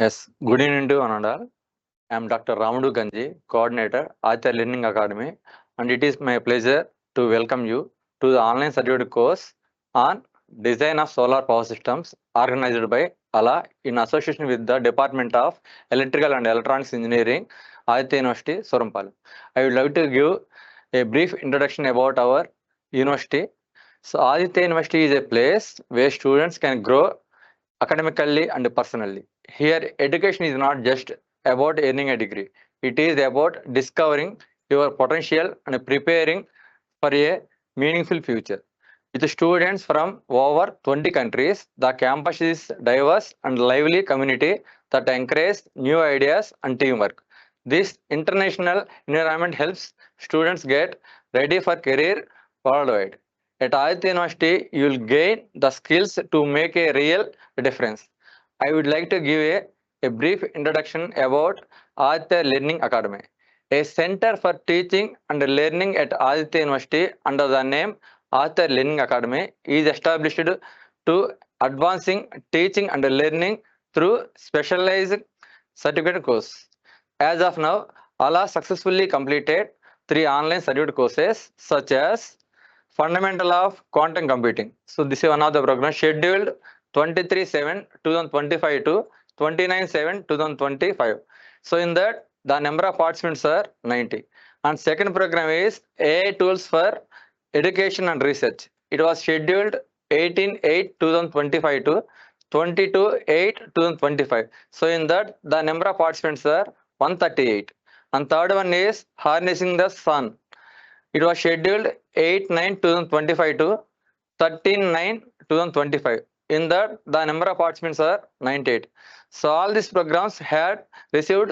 Yes, good evening to one and all. I am Dr. Ramudu Ganji, Coordinator, Aditya Learning Academy, and it is my pleasure to welcome you to the online certificate course on Design of Solar Power Systems organized by ALA in association with the Department of Electrical and Electronics Engineering, Aditya University, Sorampal. I would like to give a brief introduction about our university. So, Aditya University is a place where students can grow academically and personally. Here, education is not just about earning a degree, it is about discovering your potential and preparing for a meaningful future. With students from over 20 countries, the campus is diverse and lively community that encourages new ideas and teamwork. This international environment helps students get ready for career worldwide. At Aditya University, you will gain the skills to make a real difference. I would like to give a brief introduction about Aditya Learning Academy, a center for teaching and learning at Aditya University under the name Aditya Learning Academy is established to advancing teaching and learning through specialized certificate course. As of now, Allah successfully completed 3 online certificate courses such as Fundamental of Quantum Computing. So this is one of the programs scheduled 23/7/2025 to 29/7/2025. So in that the number of participants are 90. And second program is AI tools for education and research. It was scheduled 18/8/2025 to 22/8/2025. So in that the number of participants are 138. And third one is harnessing the sun. It was scheduled 8/9/2025 to 13/9/2025. In that, the number of participants are 98. So all these programs had received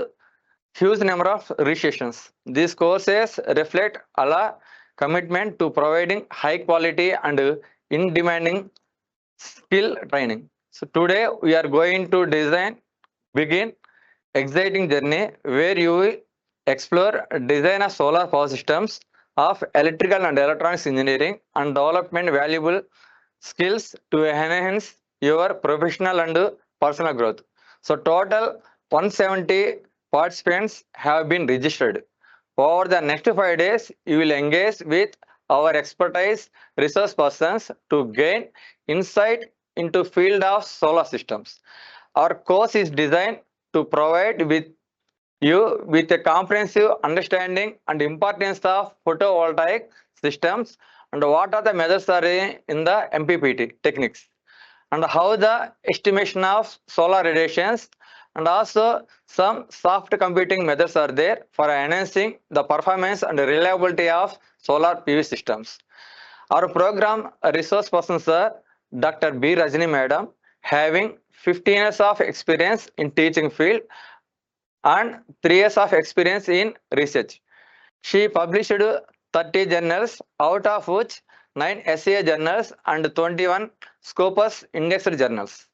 huge number of registrations. These courses reflect our commitment to providing high quality and in demanding skill training. So today we are going to begin exciting journey where you will explore design of solar power systems of electrical and electronics engineering and development valuable skills to enhance your professional and personal growth. So total 170 participants have been registered. Over the next 5 days, you will engage with our expertise resource persons to gain insight into field of solar systems. Our course is designed to provide you with a comprehensive understanding and importance of photovoltaic systems and what are the methods are in the MPPT techniques and how the estimation of solar radiations and also some soft computing methods are there for enhancing the performance and reliability of solar PV systems. Our program resource persons are Dr. B. Rajani Madam, having 15 years of experience in teaching field and 3 years of experience in research. She published 30 journals, out of which 9 SCA journals and 21 Scopus indexed journals,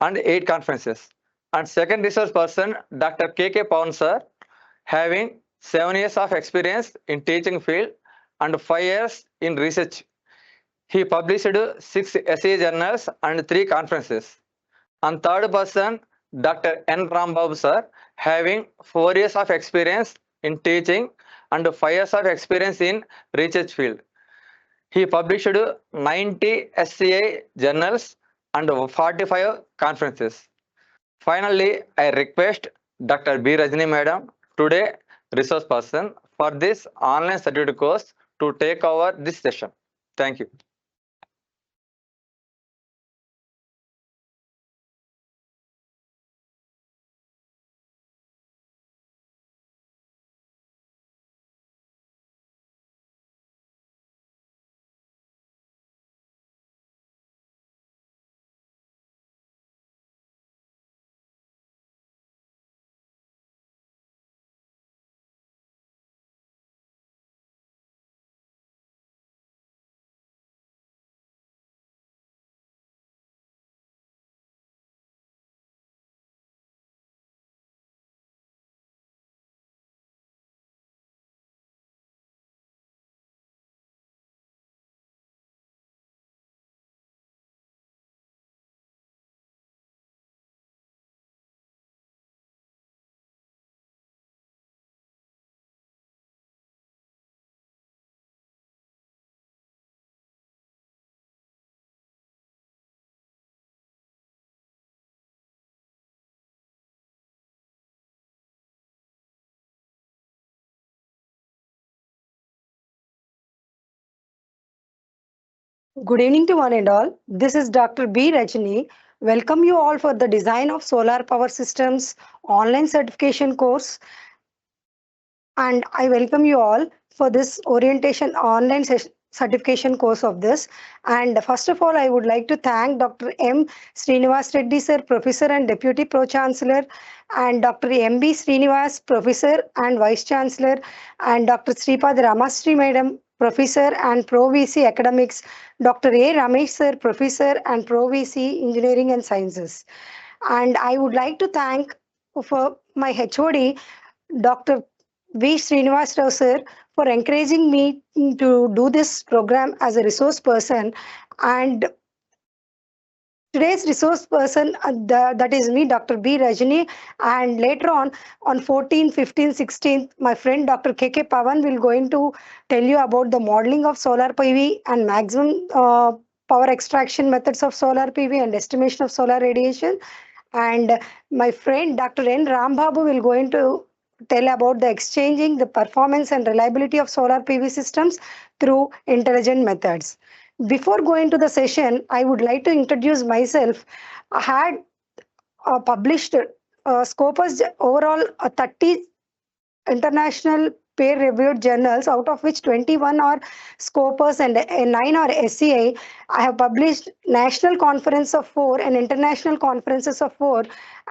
and 8 conferences. And second research person, Dr. K.K. Pawan sir, having 7 years of experience in teaching field and 5 years in research. He published 6 SCA journals and 3 conferences. And third person, Dr. N. Rambabu sir, having 4 years of experience in teaching and 5 years of experience in research field. He published 90 SCI journals and 45 conferences. Finally, I request Dr. B. Rajani Madam, today resource person, for this online certificate course to take over this session. Thank you. Good evening to one and all. This is Dr. B. Rajani. Welcome you all for the Design of Solar Power Systems online certification course. And I welcome you all for this orientation online certification course of this. And first of all, I would like to thank Dr. M. Srinivas Reddy sir, Professor and Deputy Pro Chancellor, and Dr. M. B. Srinivas, Professor and Vice Chancellor, and Dr. Sripad Ramastri Madam, Professor and Pro VC Academics, Dr. A. Ramesh sir, Professor and Pro VC Engineering and Sciences. And I would like to thank for my HOD, Dr. V. Srinivas Rao sir, for encouraging me to do this program as a resource person. And today's resource person, that is me, Dr. B. Rajani. And later on 14, 15, 16th, my friend Dr. K. K. Pavan will going to tell you about the modeling of solar PV and maximum power extraction methods of solar PV and estimation of solar radiation. And my friend Dr. N. Rambabu will going to tell about the exchanging the performance and reliability of solar PV systems through intelligent methods. Before going to the session, I would like to introduce myself. I had published Scopus overall 30 international peer-reviewed journals, out of which 21 are Scopus and 9 are SCI. I have published national conference of 4 and international conferences of 4,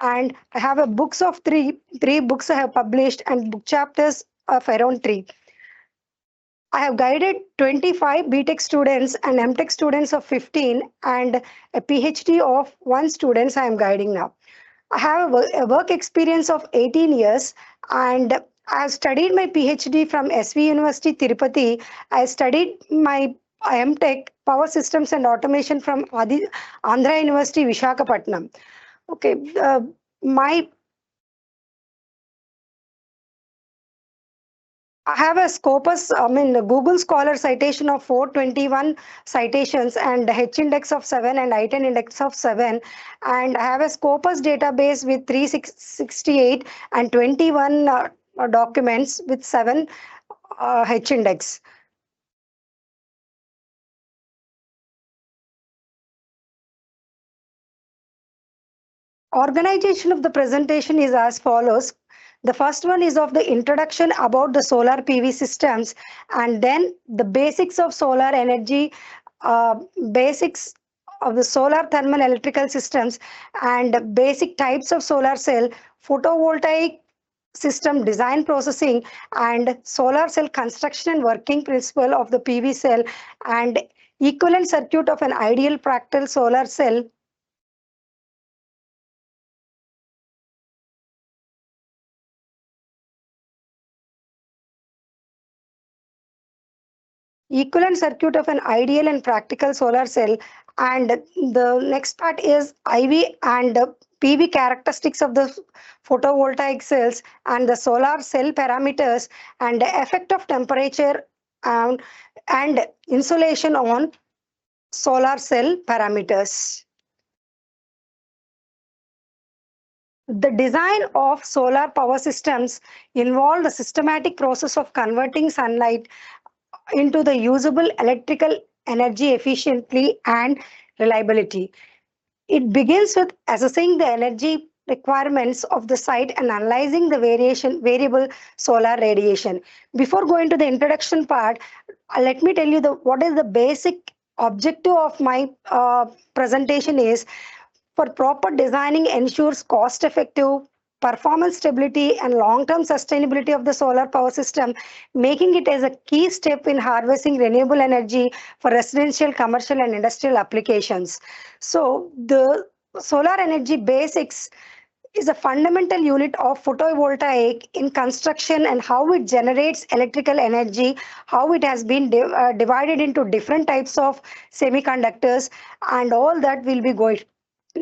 and I have a books of 3. 3 books I have published and book chapters of around 3. I have guided 25 BTech students and MTech students of 15 and a PhD of 1 students I am guiding now. I have a work experience of 18 years, and I have studied my PhD from SV University Tirupati. I studied my MTech Power Systems and Automation from Andhra University Vishakhapatnam. Okay, my I have a Scopus, the Google Scholar citation of 421 citations and H index of 7 and I10 index of 7. And I have a Scopus database with 368 and 21 documents with 7 H index. Organization of the presentation is as follows. The first one is of the introduction about the solar PV systems, and then the basics of solar energy, uh, basics of the solar thermal electrical systems, and basic types of solar cell, photovoltaic system design processing, and solar cell construction and working principle of the PV cell, and equivalent circuit of an ideal practical solar cell. Equivalent circuit of an ideal and practical solar cell. And the next part is IV and PV characteristics of the photovoltaic cells and the solar cell parameters and the effect of temperature and, and insolation on solar cell parameters. The design of solar power systems involve the systematic process of converting sunlight into the usable electrical energy efficiently and reliability. It begins with assessing the energy requirements of the site and analyzing the variable solar radiation. Before going to the introduction part, let me tell you what is the basic objective of my presentation is for proper designing ensures cost effective performance stability and long-term sustainability of the solar power system, making it as a key step in harvesting renewable energy for residential, commercial, and industrial applications. So the solar energy basics is a fundamental unit of photovoltaic in construction and how it generates electrical energy, how it has been divided into different types of semiconductors, and all that will be going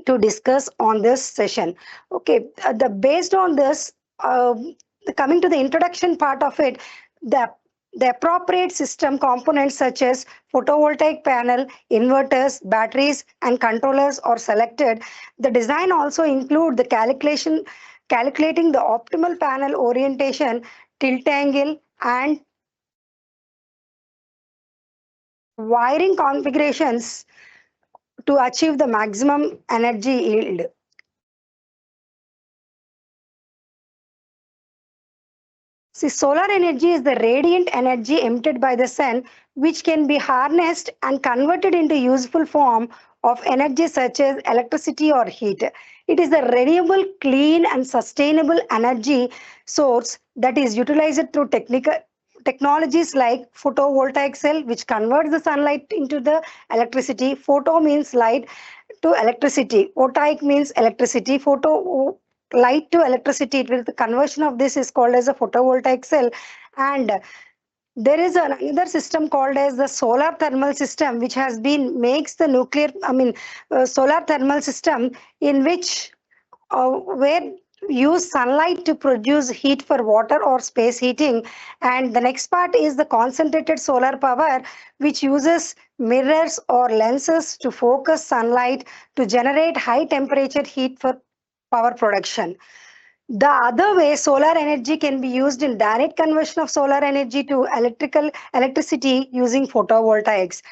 to discuss on this session. Okay, the based on this, coming to the introduction part of it, the the appropriate system components such as photovoltaic panel, inverters, batteries, and controllers are selected. The design also include the calculating the optimal panel orientation, tilt angle, and wiring configurations to achieve the maximum energy yield. See, solar energy is the radiant energy emitted by the sun, which can be harnessed and converted into useful form of energy such as electricity or heat. It is a renewable, clean, and sustainable energy source that is utilized through technologies like photovoltaic cell, which converts the sunlight into the electricity. Photo means light to electricity. Voltaic means electricity. Photo light to electricity. It will the conversion of this is called as a photovoltaic cell. And there is another system called as the solar thermal system, which has been makes the solar thermal system in which where use sunlight to produce heat for water or space heating. And the next part is the concentrated solar power, which uses mirrors or lenses to focus sunlight to generate high temperature heat for power production. The other way, solar energy can be used in direct conversion of solar energy to electricity using photovoltaics.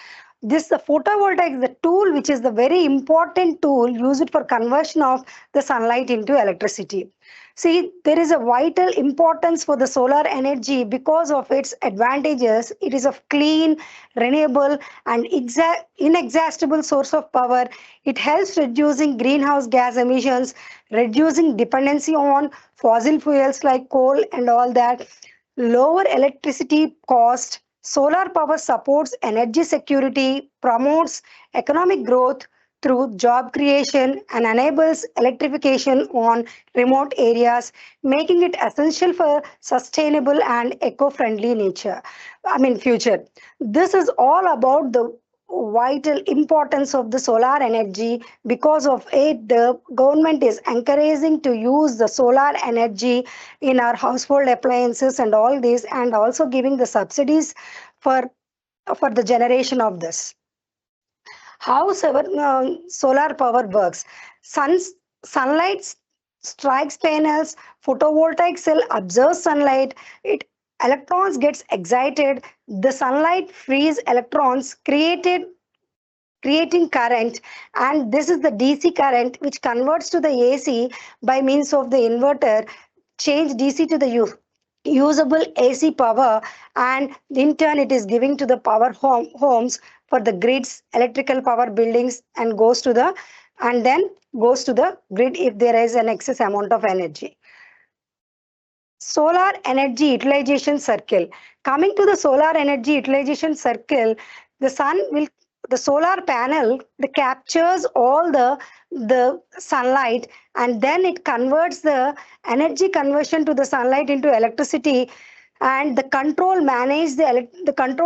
This the photovoltaic is the tool which is the very important tool used for conversion of the sunlight into electricity. See, there is a vital importance for the solar energy because of its advantages. It is a clean, renewable, and inexhaustible source of power. It helps reducing greenhouse gas emissions, reducing dependency on fossil fuels like coal and all that, lower electricity cost. Solar power supports energy security, promotes economic growth through job creation, and enables electrification on remote areas, making it essential for sustainable and eco-friendly future. This is all about the vital importance of the solar energy. Because of it, the government is encouraging to use the solar energy in our household appliances and all this, and also giving the subsidies for for the generation of this. How solar power works? Sunlight strikes panels, photovoltaic cell observes sunlight, it electrons gets excited, the sunlight frees electrons creating current, and this is the DC current which converts to the AC by means of the inverter, change DC to the usable AC power, and in turn it is giving to the homes for the grids, electrical power buildings, and then goes to the grid if there is an excess amount of energy. Solar energy utilization circle. Coming to the solar energy utilization circle, the sun will the solar panel captures all the sunlight, and then it converts the energy conversion to the sunlight into electricity, and the control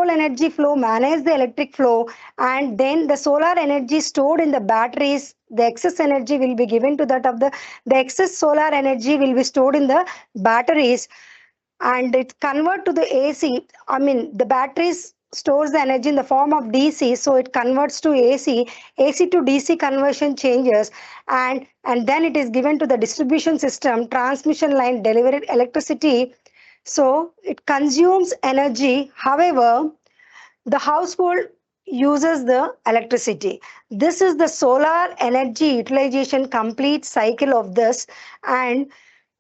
energy flow manage the electric flow, and then the solar energy stored in the batteries, the excess energy will be given to that of the excess solar energy will be stored in the batteries, and it convert to the AC. The batteries stores the energy in the form of DC, so it converts to AC. AC to DC conversion changes, and then it is given to the distribution system, transmission line delivered electricity. So it consumes energy. However, the household uses the electricity. This is the solar energy utilization complete cycle of this, and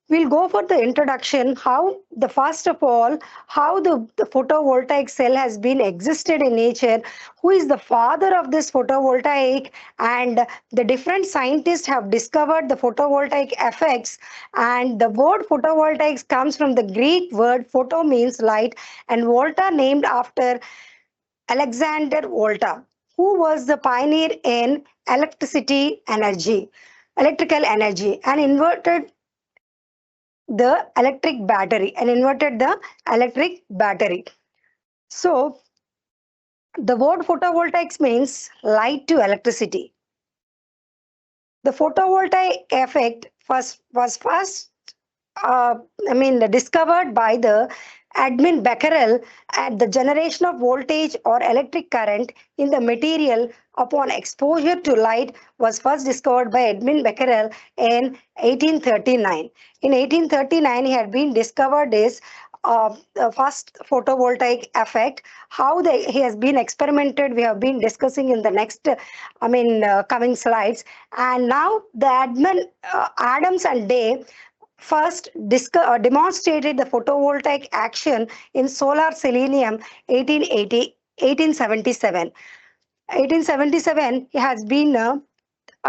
we'll go for the introduction. First of all, how the photovoltaic cell has been existed in nature, who is the father of this photovoltaic, and the different scientists have discovered the photovoltaic effects. And the word photovoltaics comes from the Greek word photo means light, and volta named after Alexander Volta, who was the pioneer in electrical energy, and inverted the electric battery. So the word photovoltaics means light to electricity. The photovoltaic effect was first discovered by the Edmund Becquerel at the generation of voltage or electric current in the material upon exposure to light was first discovered by Edmund Becquerel in 1839. In 1839, he had been discovered is the first photovoltaic effect, how he has been experimented, we have been discussing in the next, coming slides. And now the Adams and Day first demonstrated the photovoltaic action in solar selenium 1880, 1877. 1877 has been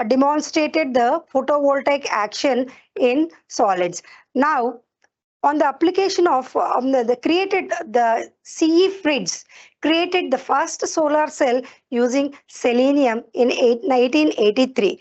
demonstrated the photovoltaic action in solids. Now, on the application of the created the CE Fritz created the first solar cell using selenium in 1883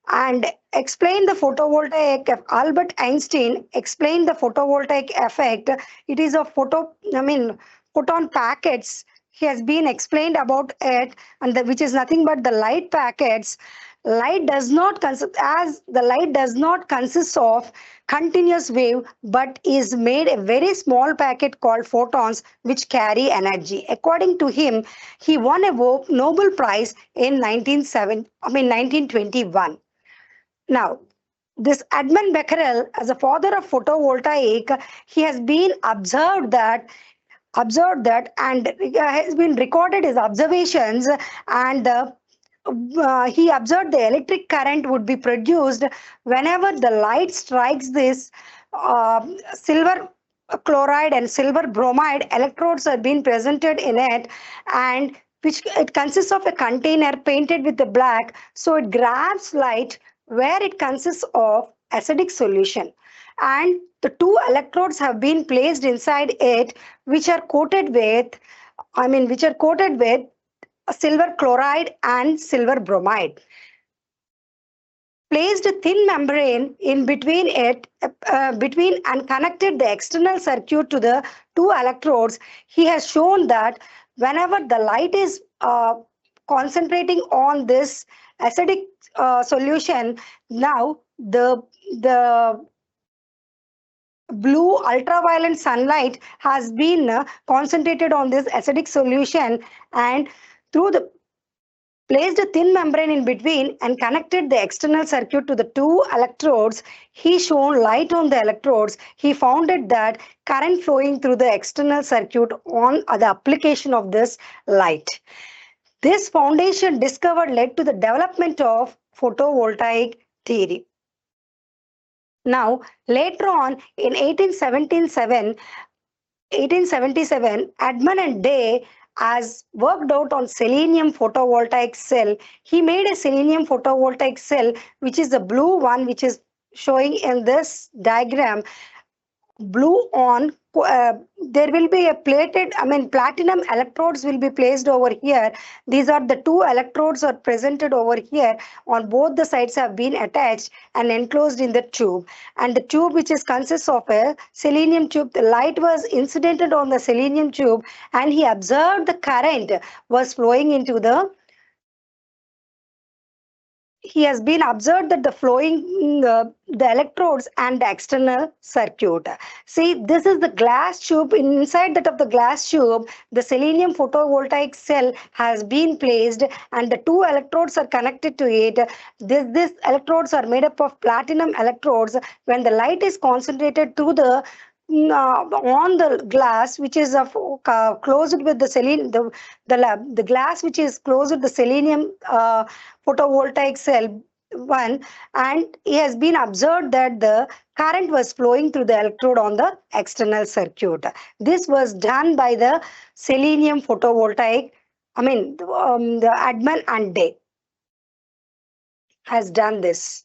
and explained the photovoltaic. Albert Einstein explained the photovoltaic effect. It is a photon packets. He has been explained about it, and which is nothing but the light packets. Light does not consist as the light does not consist of continuous wave, but is made a very small packet called photons, which carry energy. According to him, he won a Nobel Prize in 1921. Now, this Edmund Becquerel, as a father of photovoltaic, he has been observed that and has been recorded his observations, and he observed the electric current would be produced whenever the light strikes this silver chloride and silver bromide electrodes are being presented in it, and which it consists of a container painted with the black, so it grabs light where it consists of acidic solution, and the two electrodes have been placed inside it, which are coated with silver chloride and silver bromide. Placed a thin membrane in between between and connected the external circuit to the two electrodes. He has shown that whenever the light is concentrating on this acidic solution, now the blue ultraviolet sunlight has been concentrated on this acidic solution, and through the placed a thin membrane in between and connected the external circuit to the two electrodes. He shone light on the electrodes. He found it that current flowing through the external circuit on the application of this light. This foundation discovered led to the development of photovoltaic theory. Now, later on in 1877, Edmund and Day has worked out on selenium photovoltaic cell. He made a selenium photovoltaic cell, which is the blue one, which is showing in this diagram. Blue on, there will be a platinum electrodes will be placed over here. These are the two electrodes are presented over here. On both the sides have been attached and enclosed in the tube. And the tube, which is consists of a selenium tube, the light was incidented on the selenium tube, and he observed the current was flowing into he has been observed that the flowing the electrodes and the external circuit. See, this is the glass tube. Inside that of the glass tube, the selenium photovoltaic cell has been placed, and the two electrodes are connected to it. This electrodes are made up of platinum electrodes. When the light is concentrated through the on the glass, which is closed with the selenium, the glass which is closed with the selenium photovoltaic cell one, and it has been observed that the current was flowing through the electrode on the external circuit. This was done by the selenium photovoltaic, the Edmund and Day has done this.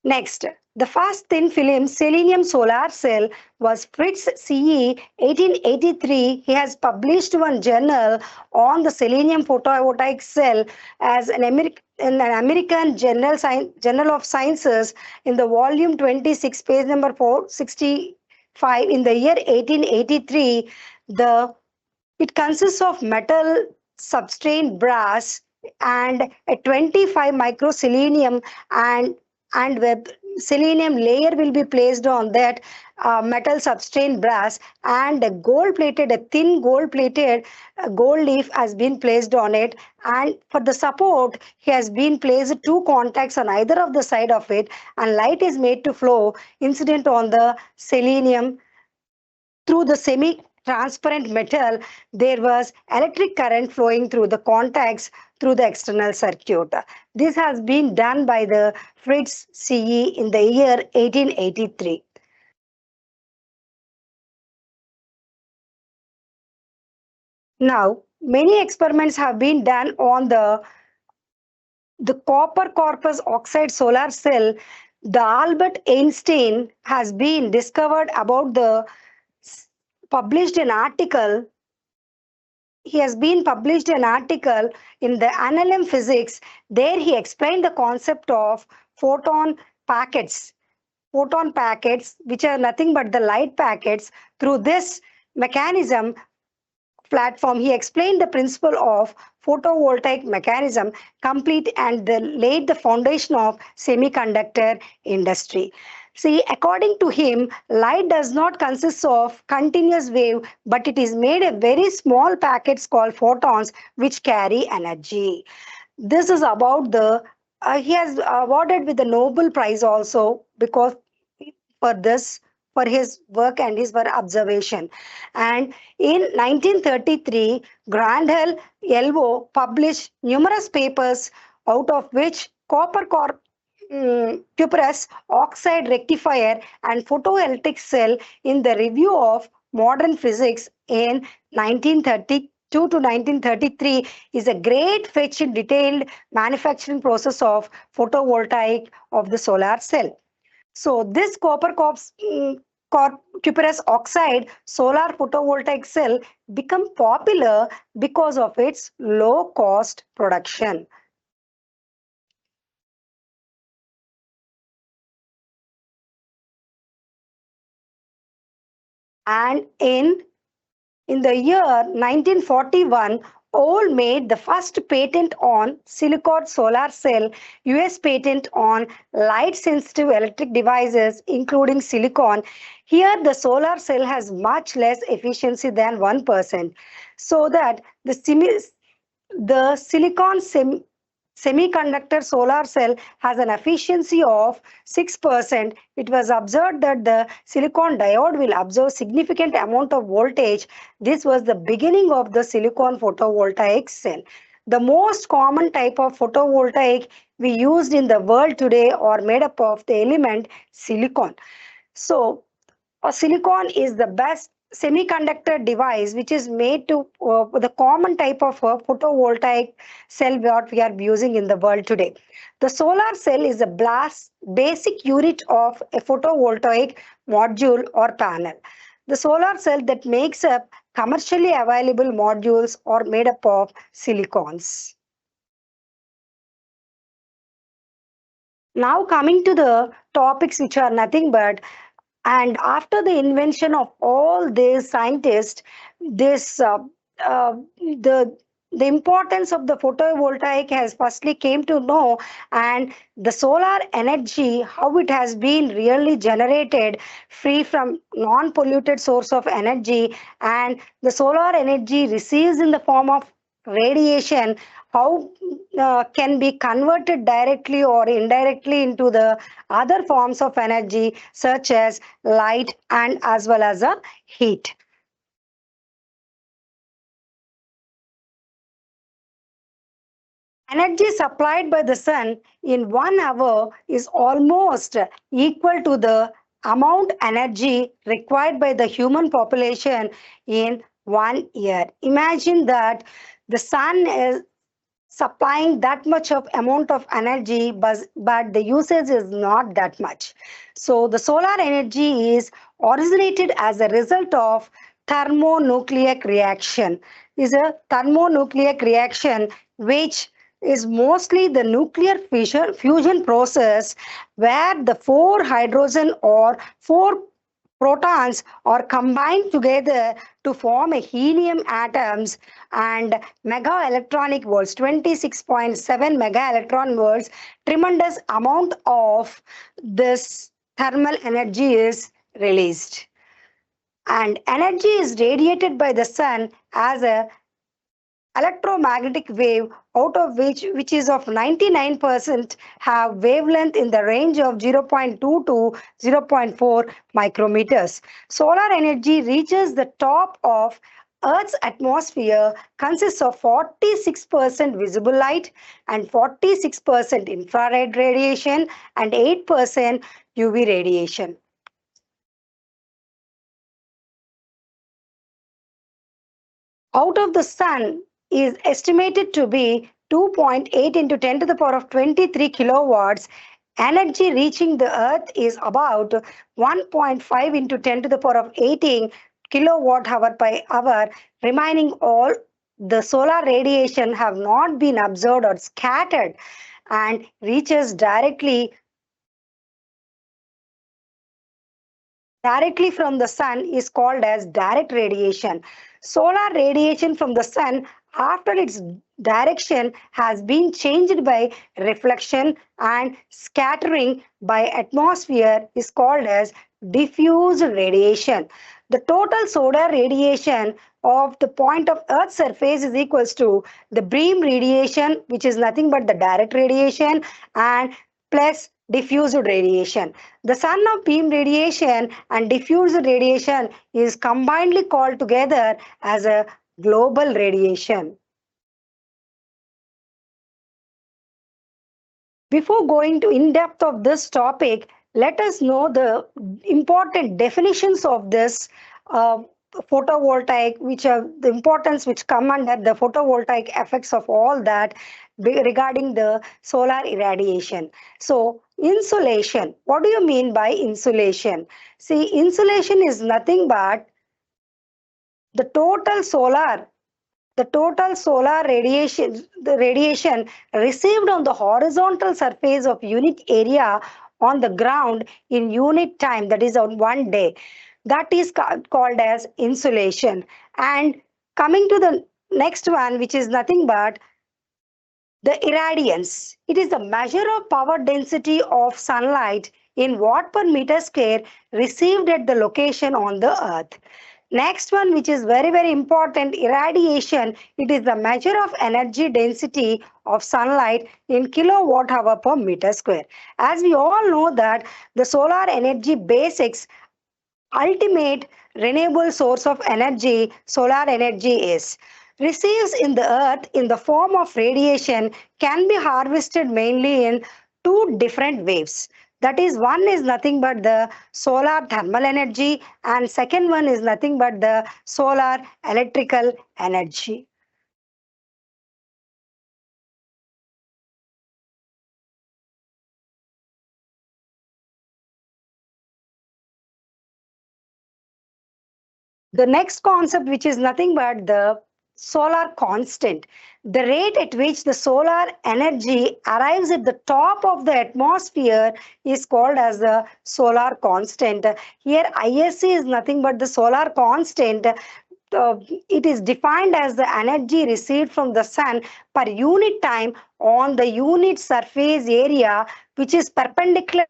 Next, the first thin film selenium solar cell was Fritz CE 1883. He has published one journal on the selenium photovoltaic cell as in an American Journal of Sciences in the volume 26, page number 465. In the year 1883, it consists of metal substrate brass and a 25 micro selenium, and with selenium layer will be placed on that metal substrate brass, and a thin gold plated gold leaf has been placed on it, and for the support he has been placed two contacts on either of the side of it, and light is made to flow incident on the selenium through the semi-transparent metal, there was electric current flowing through the contacts through the external circuit. This has been done by the Fritz CE in the year 1883. Now, many experiments have been done on the copper corpus oxide solar cell. The Albert Einstein has been discovered about the published an article. He has been published an article in the NLM Physics. There he explained the concept of photon packets. Photon packets, which are nothing but the light packets. Through this mechanism, platform, he explained the principle of photovoltaic mechanism complete and laid the foundation of semiconductor industry. See, according to him, light does not consist of continuous wave, but it is made of very small packets called photons which carry energy. This is about the he has awarded with the Nobel Prize also because for this, for his work and his work observation. And in 1933, Grandel Elvo published numerous papers, out of which cuprous oxide rectifier and photoelectric cell in the review of modern physics in 1932 to 1933 is a great fetch in detailed manufacturing process of photovoltaic of the solar cell. So this cuprous oxide solar photovoltaic cell become popular because of its low cost production. And in the year 1941, Ohl made the first patent on silicon solar cell, US patent on light sensitive electric devices, including silicon. Here, the solar cell has much less efficiency than 1%, so that the semiconductor solar cell has an efficiency of 6%. It was observed that the silicon diode will absorb significant amount of voltage. This was the beginning of the silicon photovoltaic cell. The most common type of photovoltaic we used in the world today are made up of the element silicon. So a silicon is the best semiconductor device which is made to the common type of photovoltaic cell what we are using in the world today. The solar cell is a basic unit of a photovoltaic module or panel. The solar cell that makes up commercially available modules are made up of silicons. Now coming to the topics which are nothing but, and after the invention of all these scientists, this the importance of the photovoltaic has firstly came to know, and the solar energy, how it has been really generated free from non-polluted source of energy, and the solar energy receives in the form of radiation, how can be converted directly or indirectly into the other forms of energy such as light and as well as a heat. Energy supplied by the sun in 1 hour is almost equal to the amount energy required by the human population in 1 year. Imagine that the sun is supplying that much of amount of energy, but the usage is not that much. So the solar energy is originated as a result of thermonucleic reaction. Is a thermonucleic reaction which is mostly the nuclear fusion process where the four hydrogen or four protons are combined together to form a helium atoms and mega electronic volts, 26.7 mega electron volts. Tremendous amount of this thermal energy is released, and energy is radiated by the sun as a electromagnetic wave, out of which is of 99% have wavelength in the range of zero point 0.2 to zero point 0.4 micrometers. Solar energy reaches the top of Earth's atmosphere, consists of 46% visible light and 46% infrared radiation and 8% UV radiation. Out of the sun is estimated to be 2.8 into 10 to the power of 23 kilowatts. Energy reaching the earth is about 1.5 into 10 to the power of 18 kilowatt hour per hour. Remaining all the solar radiation have not been absorbed or scattered and reaches directly from the sun is called as direct radiation. Solar radiation from the sun after its direction has been changed by reflection and scattering by atmosphere is called as diffused radiation. The total solar radiation of the point of Earth's surface is equals to the beam radiation, which is nothing but the direct radiation, and plus diffused radiation. The sun of beam radiation and diffused radiation is combinedly called together as a global radiation. Before going to in depth of this topic, let us know the important definitions of this uh, photovoltaic, which are the importance which come under the photovoltaic effects of all that regarding the solar irradiation. So, insulation. What do you mean by insulation? See, insulation is nothing but the total solar the radiation received on the horizontal surface of unit area on the ground in unit time, that is on one day, that is called as insolation. And coming to the next one, which is nothing but the irradiance. It is the measure of power density of sunlight in watt per meter square received at the location on the earth. Next one, which is very, very important, irradiation. It is the measure of energy density of sunlight in kilowatt hour per meter square. As we all know that the solar energy basics ultimate renewable source of energy, solar energy is receives in the earth in the form of radiation, can be harvested mainly in two different waves. That is, one is nothing but the solar thermal energy and second one is nothing but the solar electrical energy. The next concept, which is nothing but the solar constant, the rate at which the solar energy arrives at the top of the atmosphere is called as the solar constant. Here ISC is nothing but the solar constant. It is defined as the energy received from the sun per unit time on the unit surface area, which is perpendicular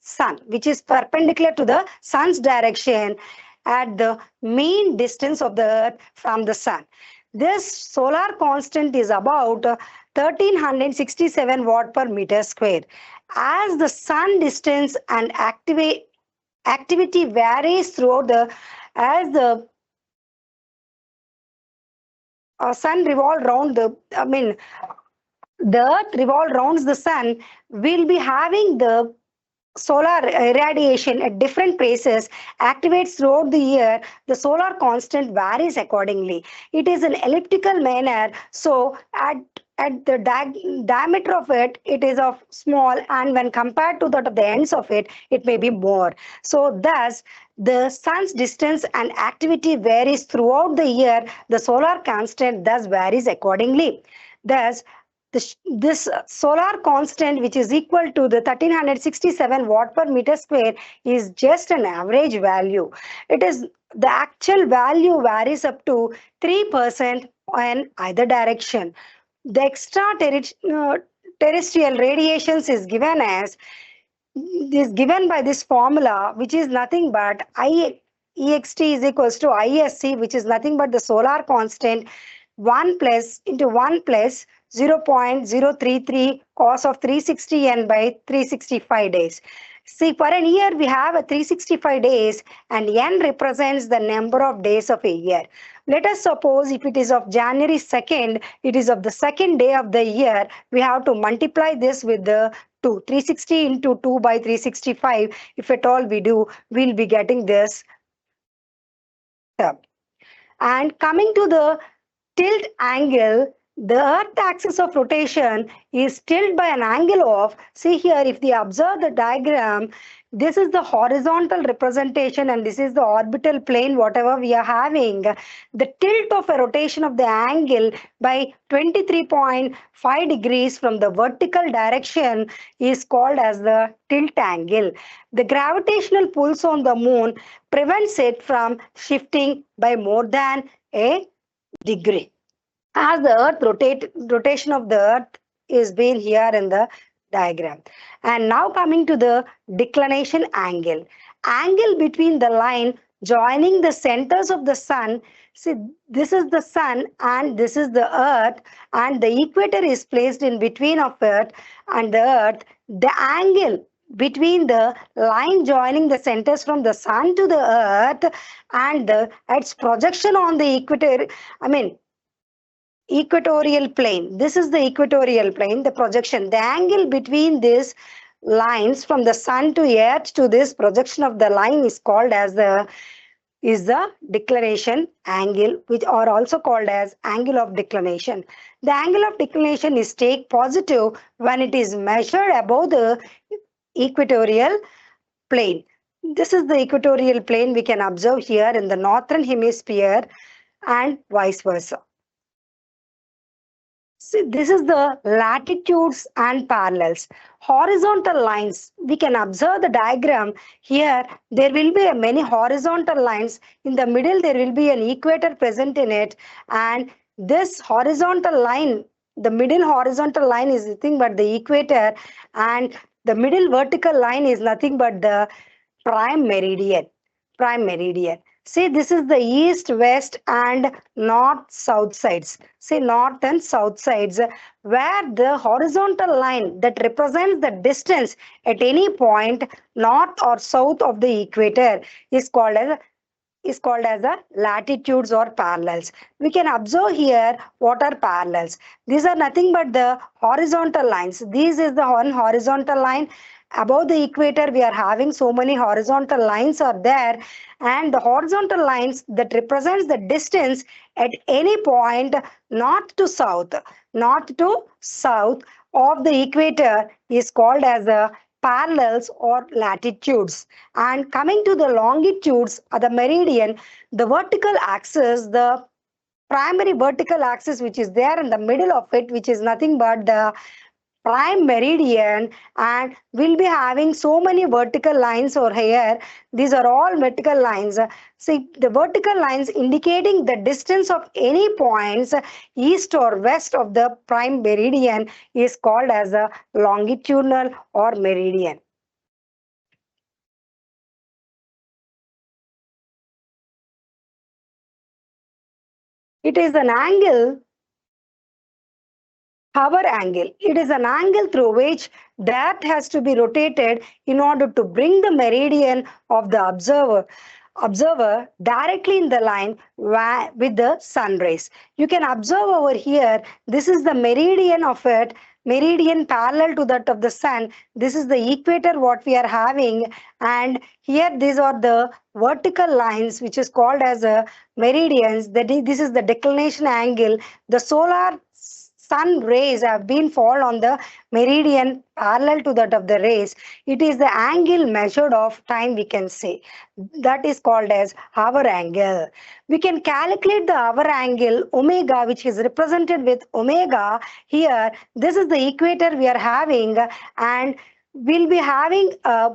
sun, which is perpendicular to the sun's direction at the mean distance of the earth from the sun. This solar constant is about 1367 watt per meter square. As the sun distance and activity varies throughout the as the sun revolve around the earth revolve around the sun, will be having the solar irradiation at different places activates throughout the year. The solar constant varies accordingly. It is an elliptical manner, so at the diameter of it, it is of small, and when compared to that of the ends of it, it may be more. So thus the sun's distance and activity varies throughout the year. The solar constant thus varies accordingly. Thus this solar constant, which is equal to the 1367 watt per meter square, is just an average value. It is the actual value varies up to 3% in either direction. The terrestrial radiations is given by this formula, which is nothing but I ext is equals to ISC, which is nothing but the solar constant 1 plus into 1 plus 0.033 cos of 360n by 365 days. See, for an year, we have a 365 days and n represents the number of days of a year. Let us suppose if it is of January 2nd, it is of the second day of the year, we have to multiply this with the 2. 360 into 2 by 365, if at all we do, we'll be getting this term. And coming to the tilt angle, the earth axis of rotation is tilted by an angle of, see here, if we observe the diagram, this is the horizontal representation and this is the orbital plane, whatever we are having. The tilt of a rotation of the angle by 23.5 degrees from the vertical direction is called as the tilt angle. The gravitational pulse on the moon prevents it from shifting by more than a degree. As the earth rotation of the earth is being here in the diagram. And now coming to the declination angle. Angle between the line joining the centers of the sun. See, this is the sun and this is the earth, and the equator is placed in between of it and the earth. The angle between the line joining the centers from the sun to the earth and its projection on the equator, equatorial plane. This is the equatorial plane, the projection. The angle between these lines from the sun to earth to this projection of the line is called as the declination angle, which are also called as angle of declination. The angle of declination is take positive when it is measured above the equatorial plane. This is the equatorial plane we can observe here in the northern hemisphere and vice versa. See, this is the latitudes and parallels. Horizontal lines, we can observe the diagram. Here, there will be many horizontal lines. In the middle, there will be an equator present in it. And this horizontal line, the middle horizontal line is nothing but the equator. And the middle vertical line is nothing but the prime meridian. Prime meridian. See, this is the east, west, and north, south sides. See, north and south sides, where the horizontal line that represents the distance at any point, north or south of the equator, is called as the latitudes or parallels. We can observe here what are parallels. These are nothing but the horizontal lines. This is the one horizontal line. Above the equator, we are having so many horizontal lines are there, and the horizontal lines that represents the distance at any point north to south of the equator is called as the parallels or latitudes. And coming to the longitudes or the meridian, the vertical axis, the primary vertical axis which is there in the middle of it, which is nothing but the prime meridian, and we'll be having so many vertical lines over here. These are all vertical lines. See, the vertical lines indicating the distance of any points east or west of the prime meridian is called as a longitudinal or meridian. It is an angle, hour angle. It is an angle through which the earth has to be rotated in order to bring the meridian of the observer directly in the line with the sun rays. You can observe over here, this is the meridian of it, meridian parallel to that of the sun. This is the equator what we are having, and here these are the vertical lines which is called as a meridians. This is the declination angle. The solar sun rays have been fall on the meridian parallel to that of the rays. It is the angle measured of time, we can say. That is called as hour angle. We can calculate the hour angle omega, which is represented with omega here. This is the equator we are having, and we'll be having a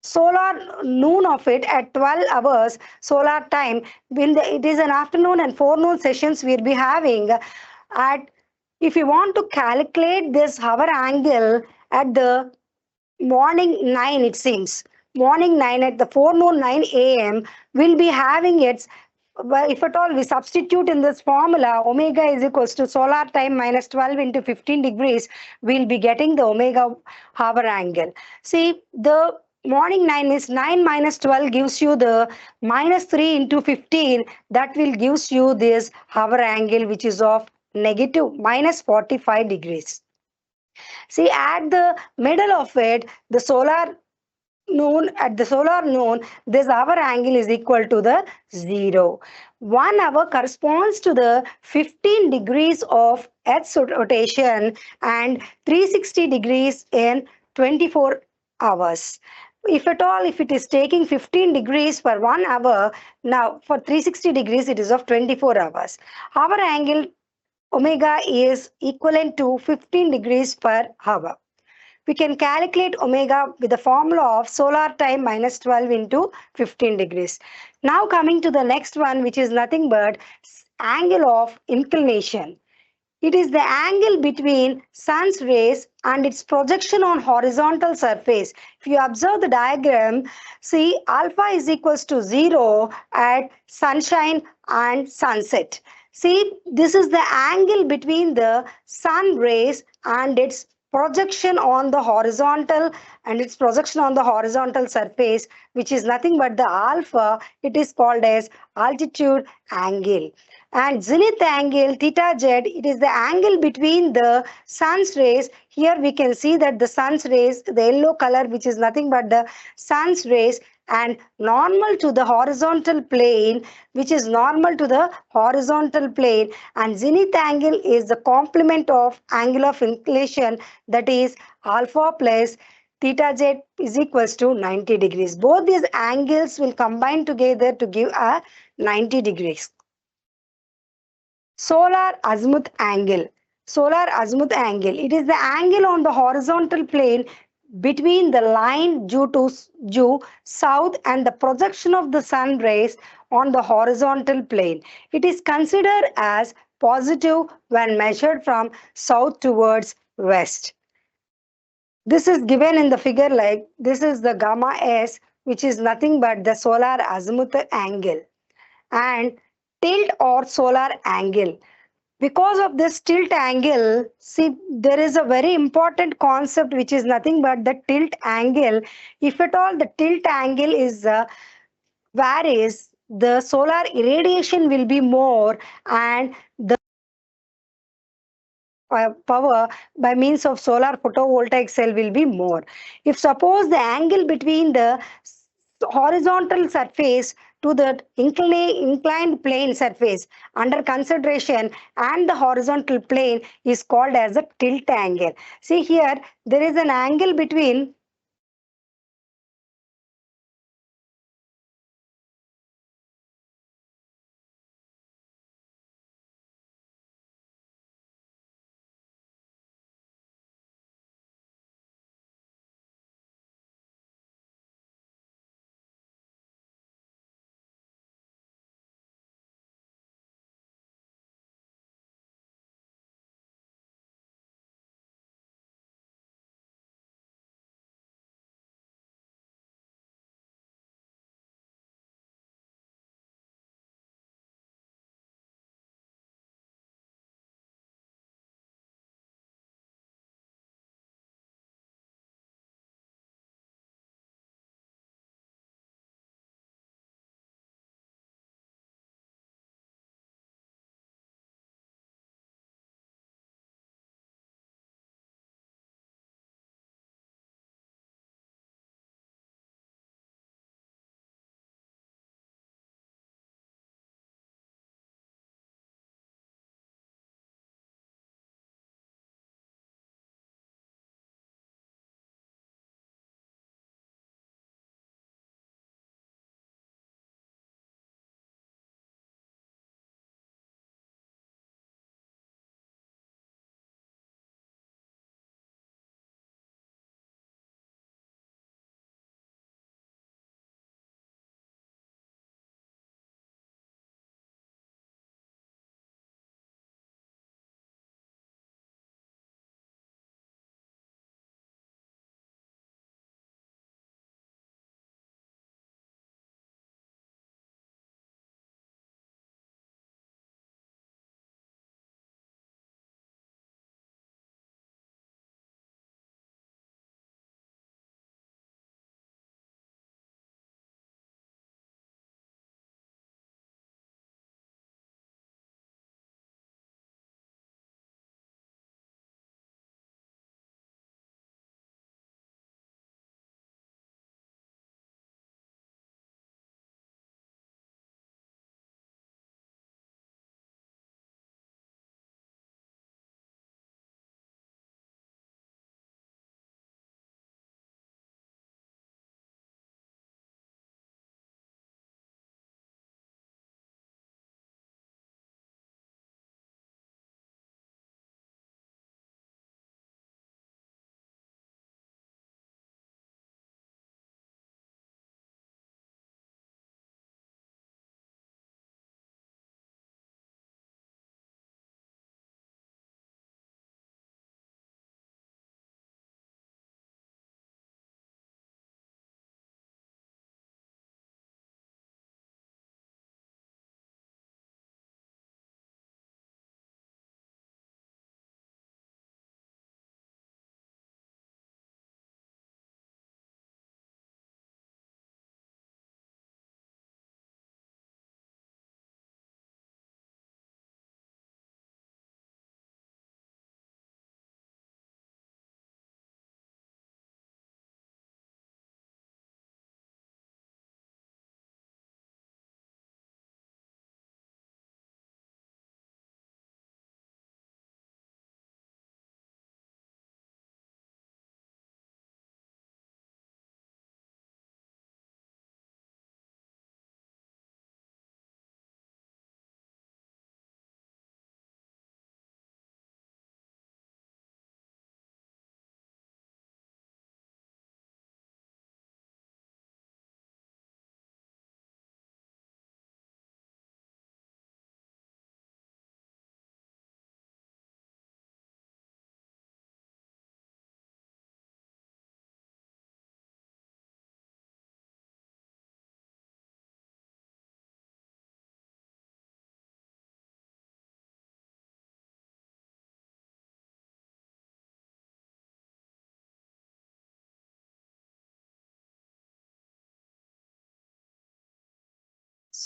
solar noon of it at 12 hours solar time. It is an afternoon and forenoon sessions we'll be having. At if you want to calculate this hour angle at the morning 9, it seems morning 9 at the forenoon 9 a.m. we'll be having its well, if at all we substitute in this formula, omega is equals to solar time minus 12 into 15 degrees, we'll be getting the omega hour angle. See, the morning 9 is 9 minus 12 gives you the minus 3 into 15. That will gives you this hour angle, which is of negative minus 45 degrees. See, at the middle of it, the solar noon, at the solar noon, this hour angle is equal to the 0. 1 hour corresponds to the 15 degrees of Earth's rotation and 360 degrees in 24 hours. If at all, if it is taking 15 degrees for 1 hour, now for 360 degrees, it is of 24 hours. Hour angle omega is equivalent to 15 degrees per hour. We can calculate omega with the formula of solar time minus 12 into 15 degrees. Now coming to the next one, which is nothing but angle of inclination. It is the angle between sun's rays and its projection on horizontal surface. If you observe the diagram, see alpha is equals to 0 at sunshine and sunset. See, this is the angle between the sun rays and its projection on the horizontal surface, which is nothing but the alpha. It is called as altitude angle. And zenith angle theta z, it is the angle between the sun's rays. Here we can see that the sun's rays, the yellow color, which is nothing but the sun's rays, and normal to the horizontal plane, which is normal to the horizontal plane, and zenith angle is the complement of angle of inclination, that is alpha plus theta z is equals to 90 degrees. Both these angles will combine together to give a 90 degrees. Solar azimuth angle. Solar azimuth angle. It is the angle on the horizontal plane between the line due south and the projection of the sun rays on the horizontal plane. It is considered as positive when measured from south towards west. This is given in the figure like this is the gamma s, which is nothing but the solar azimuth angle, and tilt or solar angle. Because of this tilt angle, see, there is a very important concept which is nothing but the tilt angle. If at all the tilt angle is varies, the solar irradiation will be more, and the power by means of solar photovoltaic cell will be more. If suppose the angle between the horizontal surface to the inclined plane surface under consideration and the horizontal plane is called as a tilt angle. See here, there is an angle between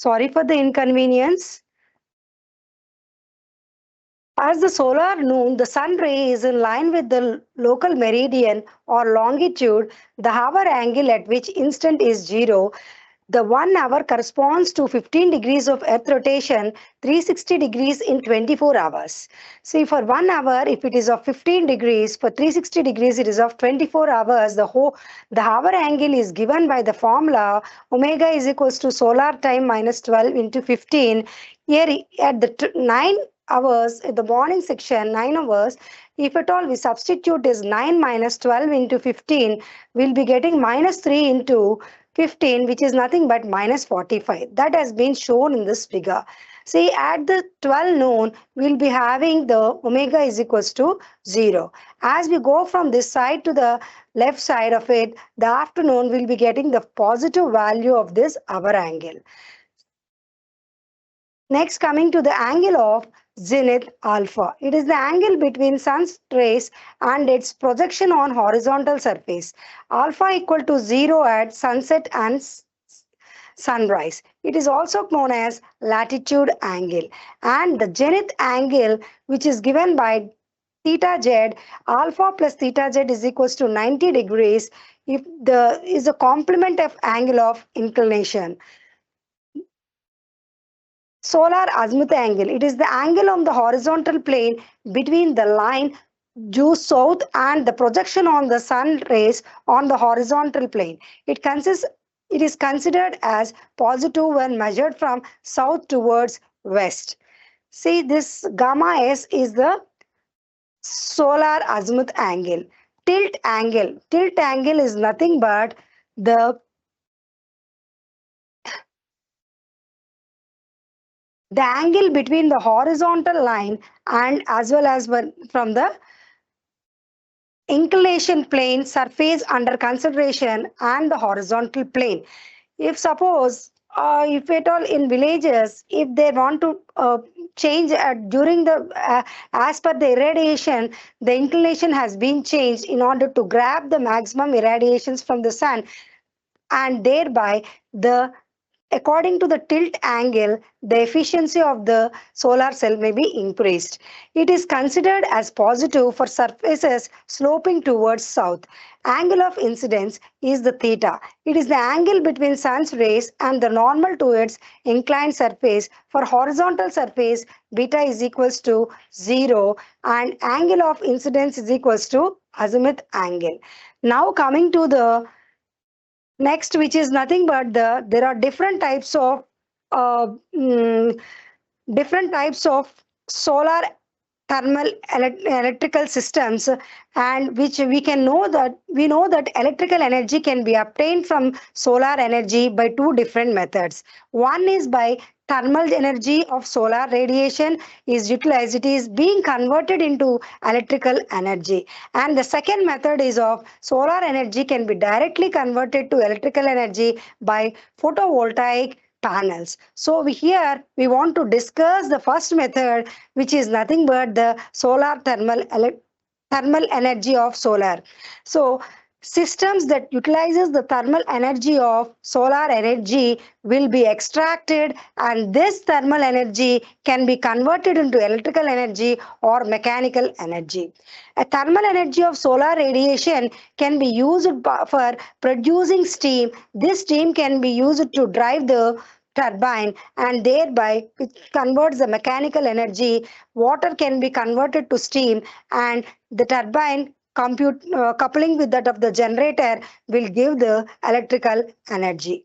Sorry for the inconvenience. As the solar noon, the sun ray is in line with the local meridian or longitude, the hour angle at which instant is 0. The 1 hour corresponds to 15 degrees of Earth rotation, 360 degrees in 24 hours. See, for 1 hour, if it is of 15 degrees, for 360 degrees, it is of 24 hours. The hour angle is given by the formula omega is equals to solar time minus 12 into 15. Here at the 9 hours, at the morning section, 9 hours, if at all we substitute is 9 minus 12 into 15, we'll be getting minus 3 into 15, which is nothing but minus 45. That has been shown in this figure. See, at the 12 noon, we'll be having the omega is equals to 0. As we go from this side to the left side of it, the afternoon will be getting the positive value of this hour angle. Next, coming to the angle of zenith alpha. It is the angle between sun's rays and its projection on horizontal surface. Alpha equal to 0 at sunset and sunrise. It is also known as latitude angle. And the zenith angle, which is given by theta z, alpha plus theta z is equals to 90 degrees if the is a complement of angle of inclination. Solar azimuth angle. It is the angle on the horizontal plane between the line due south and the projection on the sun rays on the horizontal plane. It is considered as positive when measured from south towards west. See, this gamma s is the solar azimuth angle. Tilt angle. Tilt angle is nothing but the angle between the horizontal line and as well as from the inclination plane surface under consideration and the horizontal plane. If suppose if at all in villages, if they want to change during the as per the irradiation, the inclination has been changed in order to grab the maximum irradiations from the sun, and thereby the according to the tilt angle, the efficiency of the solar cell may be increased. It is considered as positive for surfaces sloping towards south. Angle of incidence is the theta. It is the angle between sun's rays and the normal to its inclined surface. For horizontal surface, beta is equals to 0 and angle of incidence is equals to azimuth angle. Now coming to the next, which is nothing but there are uh, mm, different types of solar thermal electrical systems, and which we know that electrical energy can be obtained from solar energy by two different methods. One is by thermal energy of solar radiation is utilized, it is being converted into electrical energy, and the second method is of solar energy can be directly converted to electrical energy by photovoltaic panels. So here we want to discuss the first method, which is nothing but the thermal energy of solar. So systems that utilizes the thermal energy of solar energy will be extracted, and this thermal energy can be converted into electrical energy or mechanical energy. A thermal energy of solar radiation can be used for producing steam. This steam can be used to drive the turbine, and thereby it converts the mechanical energy. Water can be converted to steam, and the turbine coupling with that of the generator will give the electrical energy.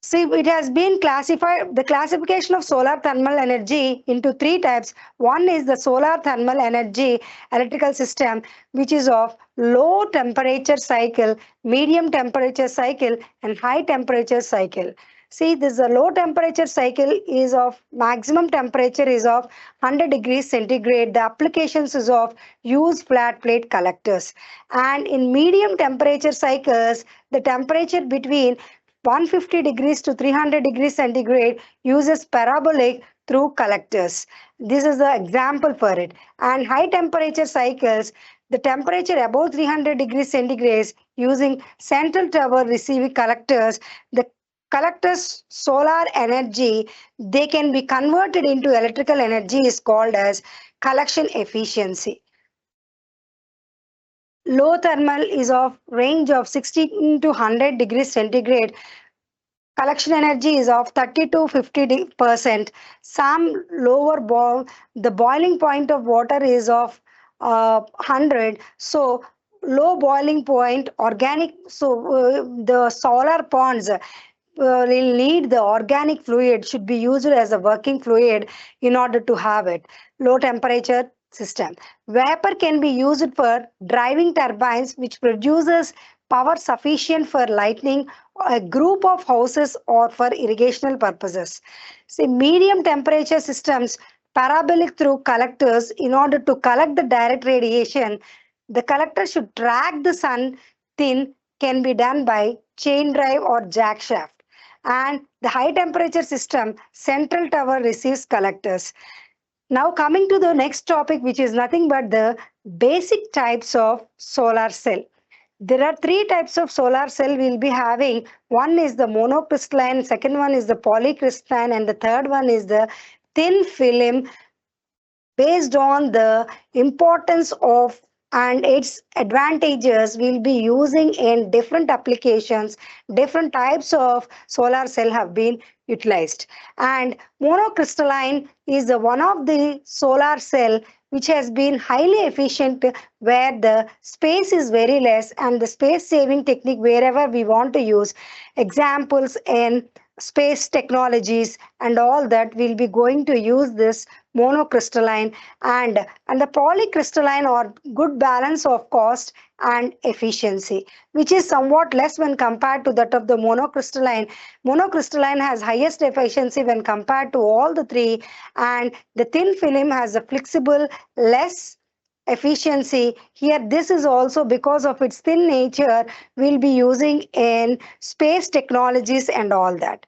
See, it has been classified, the classification of solar thermal energy into three types. One is the solar thermal energy electrical system, which is of low temperature cycle, medium temperature cycle, and high temperature cycle. See, this a low temperature cycle is of maximum temperature is of 100 degrees centigrade. The applications is of use flat plate collectors. And in medium temperature cycles, the temperature between 150 degrees to 300 degrees centigrade uses parabolic through collectors. This is the example for it. And high temperature cycles, the temperature above 300 degrees centigrade using central tower receiving collectors. The collectors solar energy, they can be converted into electrical energy is called as collection efficiency. Low thermal is of range of 60 to 100 degrees centigrade. Collection energy is of 30 to 50%. Some lower the boiling point of water is of 100. So low boiling point organic. So the solar ponds will need the organic fluid should be used as a working fluid in order to have it. Low temperature system. Vapor can be used for driving turbines which produces power sufficient for lighting a group of houses or for irrigational purposes. See, medium temperature systems parabolic through collectors in order to collect the direct radiation. The collector should track the sun thin can be done by chain drive or jack shaft. And the high temperature system central tower receives collectors. Now coming to the next topic, which is nothing but the basic types of solar cell. There are three types of solar cell we'll be having. One is the monocrystalline, second one is the polycrystalline, and the third one is the thin film. Based on the importance of and its advantages, we'll be using in different applications. Different types of solar cell have been utilized, and monocrystalline is the one of the solar cell which has been highly efficient, where the space is very less and the space saving technique wherever we want to use. Examples in space technologies and all that, will be going to use this monocrystalline. And the polycrystalline or good balance of cost and efficiency, which is somewhat less when compared to that of the monocrystalline. Monocrystalline has highest efficiency when compared to all the three, and the thin film has a flexible less efficiency. Here this is also because of its thin nature, we'll be using in space technologies and all that.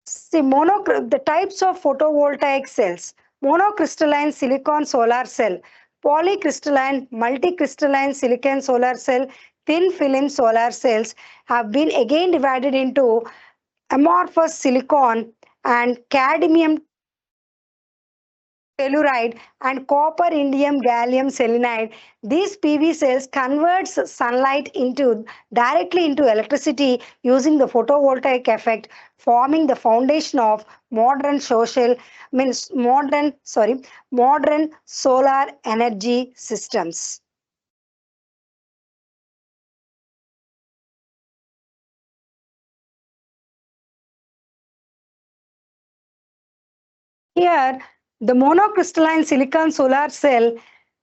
See, the types of photovoltaic cells: monocrystalline silicon solar cell, polycrystalline, multicrystalline silicon solar cell, thin film solar cells have been again divided into amorphous silicon and cadmium telluride and copper indium gallium selenide. These PV cells converts sunlight into directly into electricity using the photovoltaic effect, forming the foundation of modern social means modern solar energy systems. Here, the monocrystalline silicon solar cell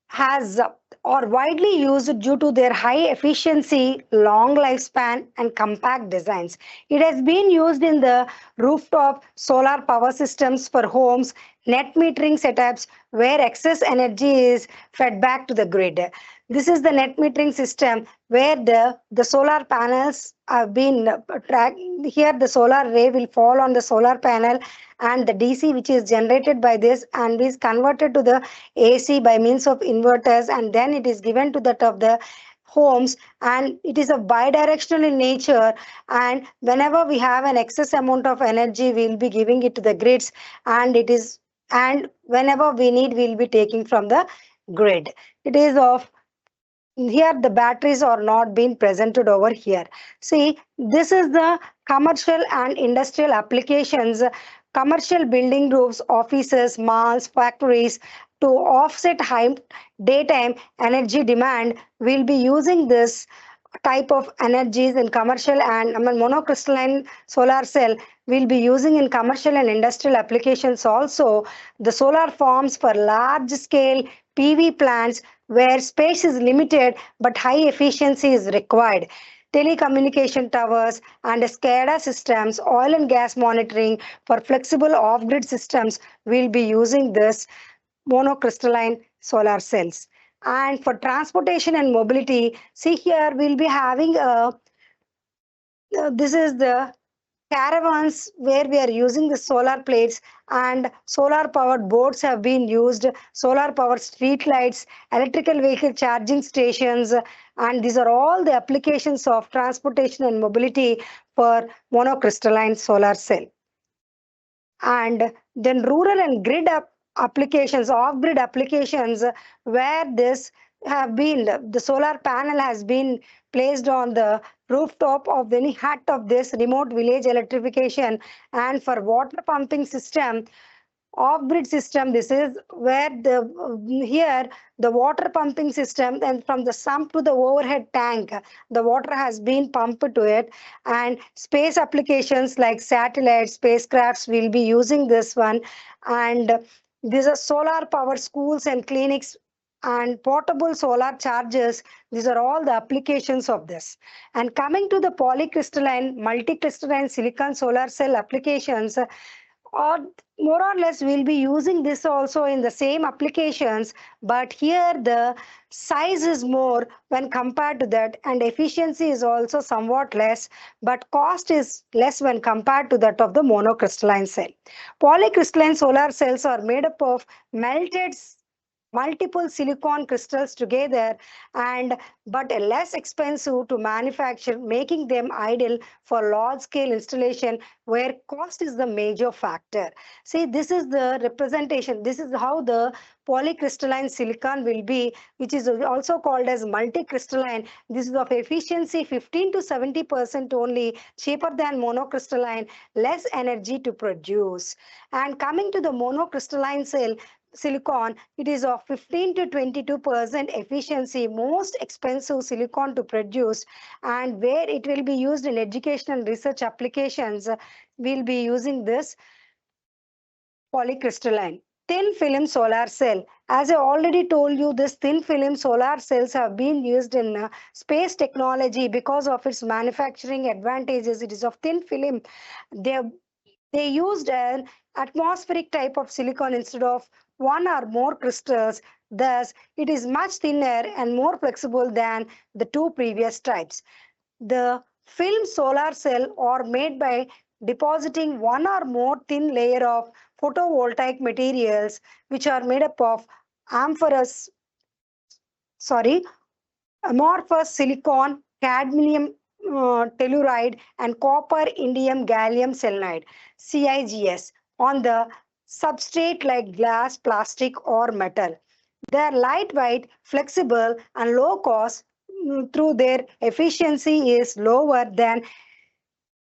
has or widely used due to their high efficiency, long lifespan, and compact designs. It has been used in the rooftop solar power systems for homes, net metering setups where excess energy is fed back to the grid. This is the net metering system where the solar panels have been tracked. Here the solar ray will fall on the solar panel, and the DC which is generated by this and is converted to the AC by means of inverters, and then it is given to that of the homes, and it is a bidirectional in nature, and whenever we have an excess amount of energy we'll be giving it to the grids, and whenever we need we'll be taking from the grid. It is of here the batteries are not being presented over here. See, this is the commercial and industrial applications. Commercial building roofs, offices, malls, factories, to offset high daytime energy demand, will be using this type of energies in commercial, and monocrystalline solar cell will be using in commercial and industrial applications also. The solar farms for large scale PV plants where space is limited but high efficiency is required. Telecommunication towers and SCADA systems, oil and gas monitoring for flexible off-grid systems will be using this monocrystalline solar cells. And for transportation and mobility, see here we'll be having this is the caravans where we are using the solar plates, and solar powered boats have been used, solar powered street lights, electrical vehicle charging stations, and these are all the applications of transportation and mobility per monocrystalline solar cell. And then rural and applications, off-grid applications, where this have been the solar panel has been placed on the rooftop of any hut of this remote village electrification, and for water pumping system, off-grid system, this is where here the water pumping system, and from the sump to the overhead tank the water has been pumped to it. And space applications like satellites, spacecrafts will be using this one. And these are solar power schools and clinics and portable solar chargers. These are all the applications of this. And coming to the polycrystalline multicrystalline silicon solar cell applications, or more or less we'll be using this also in the same applications, but here the size is more when compared to that, and efficiency is also somewhat less, but cost is less when compared to that of the monocrystalline cell. Polycrystalline solar cells are made up of melted multiple silicon crystals together, and but less expensive to manufacture, making them ideal for large scale installation where cost is the major factor. See, this is the representation, this is how the polycrystalline silicon will be, which is also called as multicrystalline. This is of efficiency 15 to 70% only, cheaper than monocrystalline, less energy to produce. And coming to the monocrystalline cell silicon, it is of 15 to 22% efficiency, most expensive silicon to produce, and where it will be used in education and research applications, we'll be using this polycrystalline. Thin film solar cell. As I already told you, this thin film solar cells have been used in space technology because of its manufacturing advantages. It is of thin film. They they used an atmospheric type of silicon instead of one or more crystals. Thus, it is much thinner and more flexible than the two previous types. The film solar cell are made by depositing one or more thin layer of photovoltaic materials, which are made up of amorphous, sorry, amorphous silicon, cadmium telluride, and copper indium gallium selenide (CIGS) on the substrate like glass, plastic, or metal. They are lightweight, flexible, and low cost through their efficiency is lower than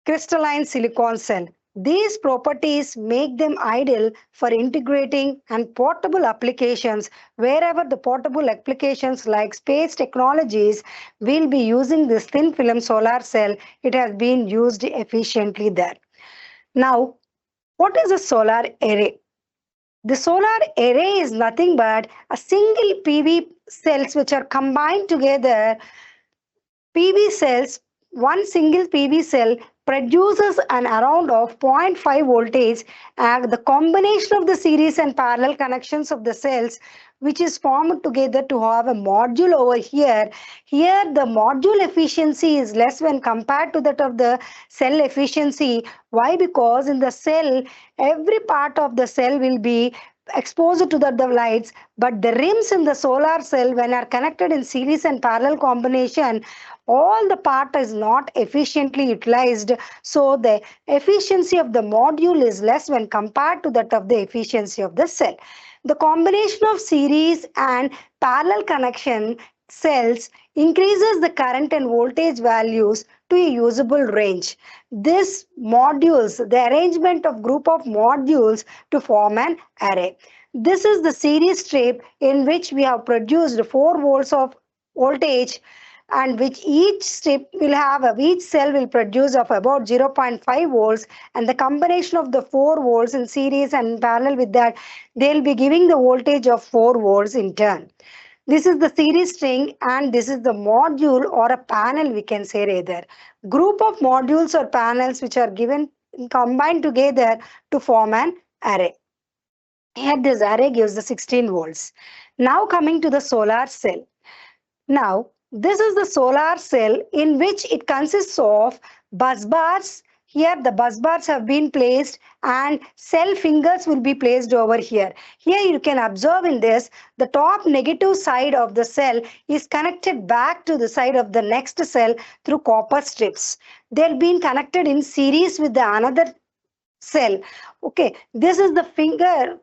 crystalline silicon cell. These properties make them ideal for integrating and portable applications. Wherever the portable applications like space technologies will be using this thin film solar cell, it has been used efficiently there. Now, what is a solar array? The solar array is nothing but a single PV cells which are combined together. PV cells, one single PV cell produces an around of 0.5 voltage, and the combination of the series and parallel connections of the cells which is formed together to have a module over here. Here the module efficiency is less when compared to that of the cell efficiency. Why? Because in the cell, every part of the cell will be exposed to the lights, but the rims in the solar cell when are connected in series and parallel combination, all the part is not efficiently utilized, so the efficiency of the module is less when compared to that of the efficiency of the cell. The combination of series and parallel connection cells increases the current and voltage values to a usable range. This modules, the arrangement of group of modules to form an array. This is the series strip in which we have produced 4 volts of voltage, and which each strip will have each cell will produce of about 0.5 volts, and the combination of the 4 volts in series and in parallel with that, they'll be giving the voltage of 4 volts in turn. This is the series string, and this is the module or a panel, we can say rather. Group of modules or panels which are given combined together to form an array. Here this array gives the 16 volts. Now coming to the solar cell. Now, this is the solar cell in which it consists of bus bars, Here the bus bars have been placed and cell fingers will be placed over here. Here you can observe in this, the top negative side of the cell is connected back to the side of the next cell through copper strips. They'll be connected in series with the another cell. Okay, this is the finger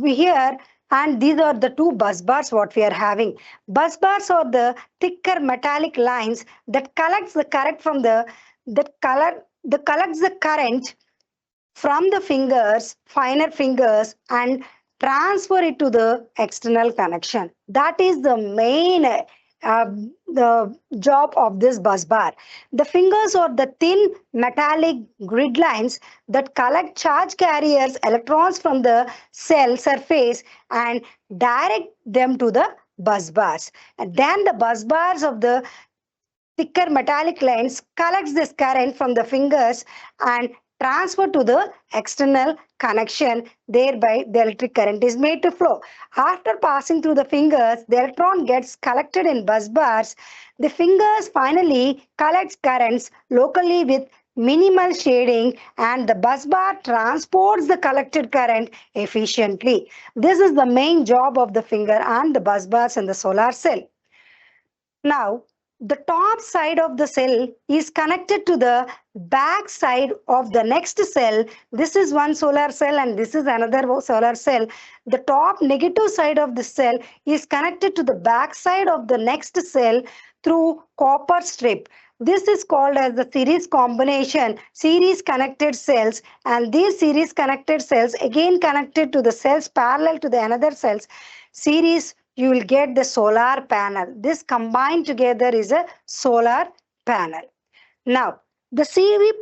here, and these are the two bus bars what we are having. Bus bars are the thicker metallic lines that collects the current from that collects the current from the fingers, finer fingers, and transfer it to the external connection. That is the main the job of this bus bar. The fingers are the thin metallic grid lines that collect charge carriers electrons from the cell surface and direct them to the bus bars. And then the bus bars of the thicker metallic lines collects this current from the fingers and transfer to the external connection. Thereby the electric current is made to flow. After passing through the fingers, the electron gets collected in bus bars. The fingers finally collects currents locally with minimal shading, and the bus bar transports the collected current efficiently. This is the main job of the finger and the bus bars in the solar cell. Now, the top side of the cell is connected to the back side of the next cell. This is one solar cell and this is another solar cell. The top negative side of the cell is connected to the back side of the next cell through copper strip. This is called as the series combination, series connected cells, and these series connected cells again connected to the cells parallel to the another cells. Series, you will get the solar panel. This combined together is a solar panel. Now, the series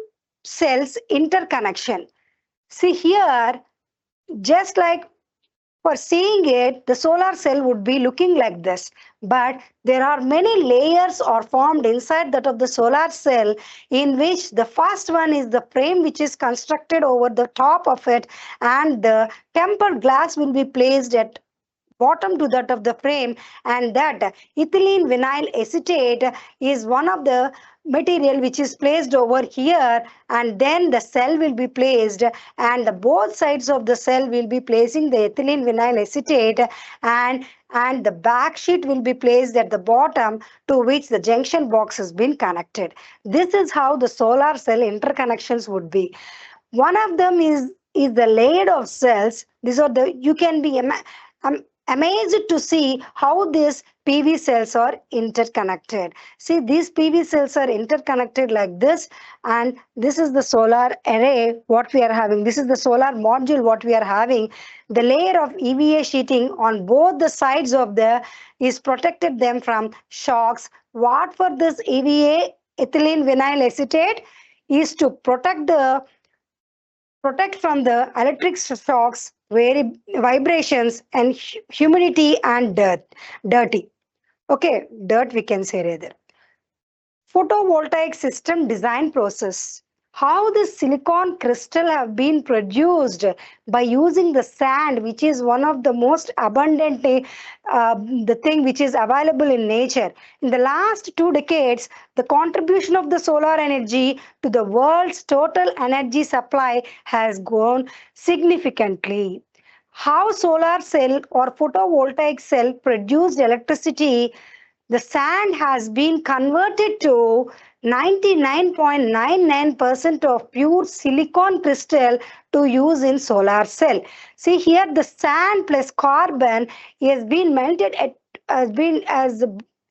cells interconnection. See here, just like for seeing it, the solar cell would be looking like this. But there are many layers are formed inside that of the solar cell, in which the first one is the frame which is constructed over the top of it, and the tempered glass will be placed at bottom to that of the frame, and that ethylene vinyl acetate is one of the material which is placed over here, and then the cell will be placed, and the both sides of the cell will be placing the ethylene vinyl acetate, and the back sheet will be placed at the bottom, to which the junction box has been connected. This is how the solar cell interconnections would be. One of them is the layer of cells. These are the, you can be amazed to see how these PV cells are interconnected. See, these PV cells are interconnected like this, and this is the solar array what we are having. This is the solar module what we are having. The layer of EVA sheeting on both the sides of the is protected them from shocks. What for this EVA, ethylene vinyl acetate, is to protect from the electric shocks, vibrations, and humidity and dirty. Okay, dirt we can say rather. Photovoltaic system design process. How this silicon crystal have been produced by using the sand, which is one of the most abundant the thing which is available in nature. In the last 2 decades, the contribution of the solar energy to the world's total energy supply has grown significantly. How solar cell or photovoltaic cell produced electricity, the sand has been converted to 99.99% of pure silicon crystal to use in solar cell. See here, the sand plus carbon has been melted at, has been as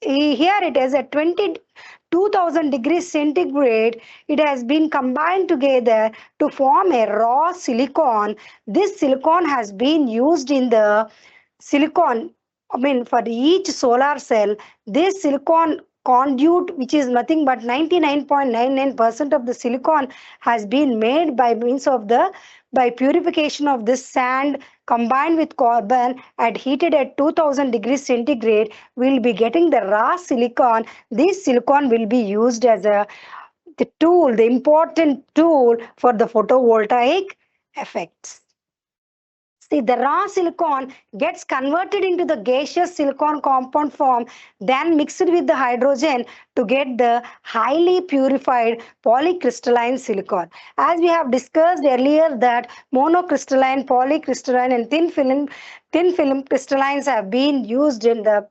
here it is at 22,000 degrees centigrade. It has been combined together to form a raw silicon. This silicon has been used in the silicon, I mean, for each solar cell, this silicon conduit, which is nothing but 99.99% of the silicon, has been made by means of the by purification of this sand combined with carbon and heated at 2000 degrees centigrade. We'll be getting the raw silicon. This silicon will be used as the tool, the important tool for the photovoltaic effects. See, the raw silicon gets converted into the gaseous silicon compound form, then mixed with the hydrogen to get the highly purified polycrystalline silicon. As we have discussed earlier that monocrystalline, polycrystalline and thin film crystallines have been used in the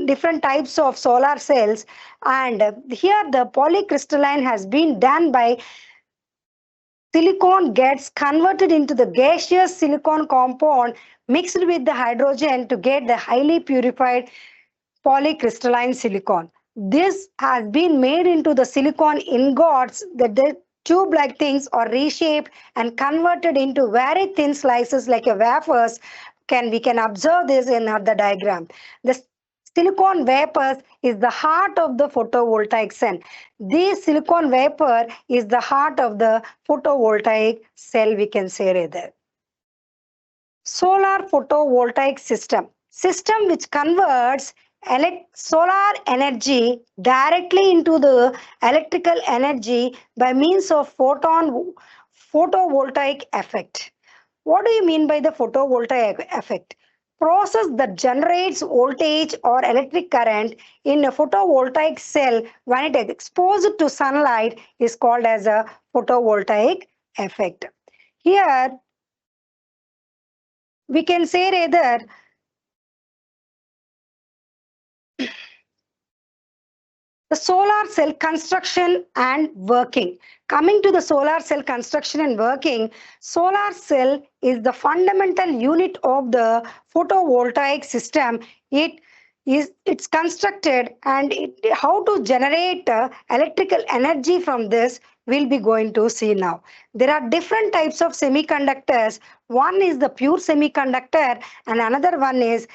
different types of solar cells, and here the polycrystalline has been done by silicon gets converted into the gaseous silicon compound mixed with the hydrogen to get the highly purified polycrystalline silicon. This has been made into the silicon ingots. The tube-like things are reshaped and converted into very thin slices like a wafers. We can observe this in the diagram. The silicon vapors is the heart of the photovoltaic cell. This silicon vapor is the heart of the photovoltaic cell, we can say rather. Solar photovoltaic system which converts solar energy directly into the electrical energy by means of photovoltaic effect. What do you mean by the photovoltaic effect? Process that generates voltage or electric current in a photovoltaic cell when it is exposed to sunlight is called as a photovoltaic effect. Here we can say rather the solar cell construction and working. Coming to the solar cell construction and working, solar cell is the fundamental unit of the photovoltaic system. It's constructed, and how to generate electrical energy from this we'll be going to see now. There are different types of semiconductors. One is the pure semiconductor and another one is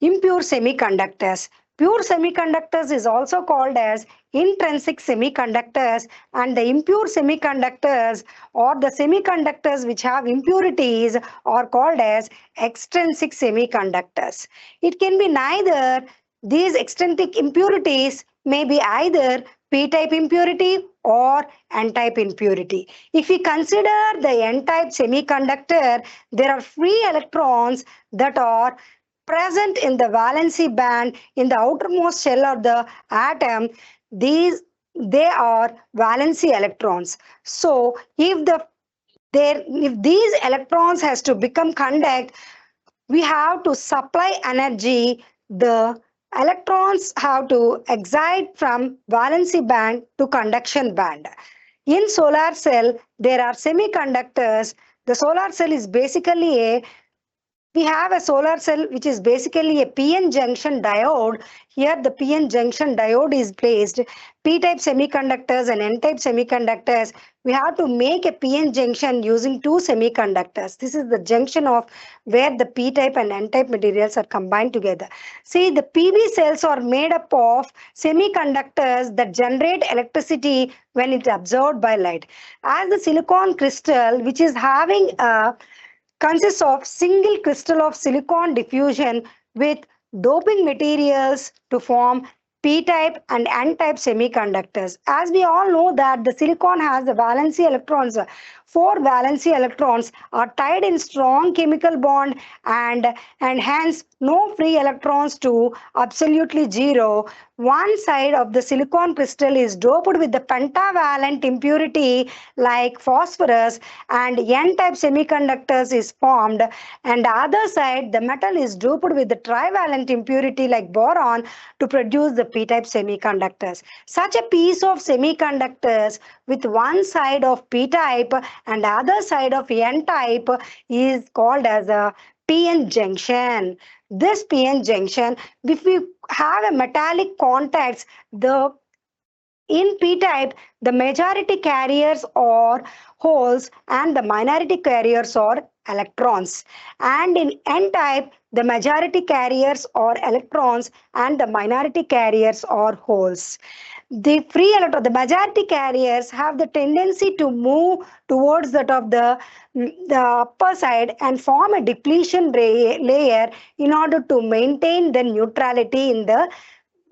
impure semiconductors. Pure semiconductors is also called as intrinsic semiconductors, and the impure semiconductors or the semiconductors which have impurities are called as extrinsic semiconductors. It can be neither. These extrinsic impurities may be either p-type impurity or n-type impurity. If we consider the n-type semiconductor, there are free electrons that are present in the valency band in the outermost shell of the atom. They are valency electrons. So if these electrons has to become conduct, we have to supply energy. The electrons have to excite from valency band to conduction band. In solar cell, there are semiconductors. The solar cell is basically we have a solar cell which is basically a PN junction diode. Here the PN junction diode is placed. P-type semiconductors and N-type semiconductors, we have to make a PN junction using two semiconductors. This is the junction of where the P-type and N-type materials are combined together. See, the PV cells are made up of semiconductors that generate electricity when it's absorbed by light. As the silicon crystal, which is having a consists of single crystal of silicon diffusion with doping materials to form p-type and n-type semiconductors. As we all know that the silicon has the valency electrons. Four valency electrons are tied in strong chemical bond, and hence no free electrons to absolutely zero. One side of the silicon crystal is doped with the pentavalent impurity like phosphorus, and n-type semiconductors is formed, and the other side the metal is doped with the trivalent impurity like boron to produce the p-type semiconductors. Such a piece of semiconductors with one side of p-type and the other side of n-type is called as a PN junction. This PN junction, if we have a metallic contacts, in p-type, the majority carriers are holes and the minority carriers are electrons. And in n-type, the majority carriers are electrons and the minority carriers are holes. The majority carriers have the tendency to move towards that of the upper side and form a depletion layer in order to maintain the neutrality in the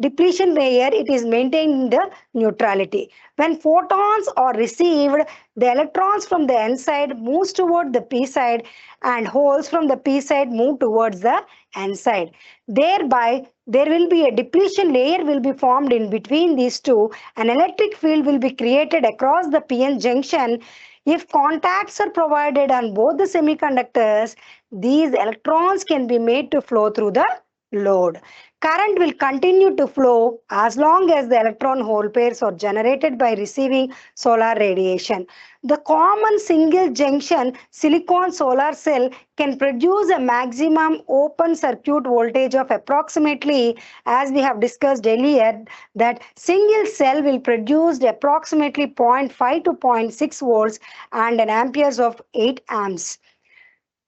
depletion layer, it is maintaining the neutrality. When photons are received, the electrons from the n side moves toward the p side and holes from the p side move towards the n side. Thereby, there will be a depletion layer will be formed in between these two. An electric field will be created across the PN junction. If contacts are provided on both the semiconductors, these electrons can be made to flow through the load. Current will continue to flow as long as the electron hole pairs are generated by receiving solar radiation. The common single junction silicon solar cell can produce a maximum open circuit voltage of approximately, as we have discussed earlier, that single cell will produce approximately 0.5 to 0.6 volts and an amperes of 8 amps.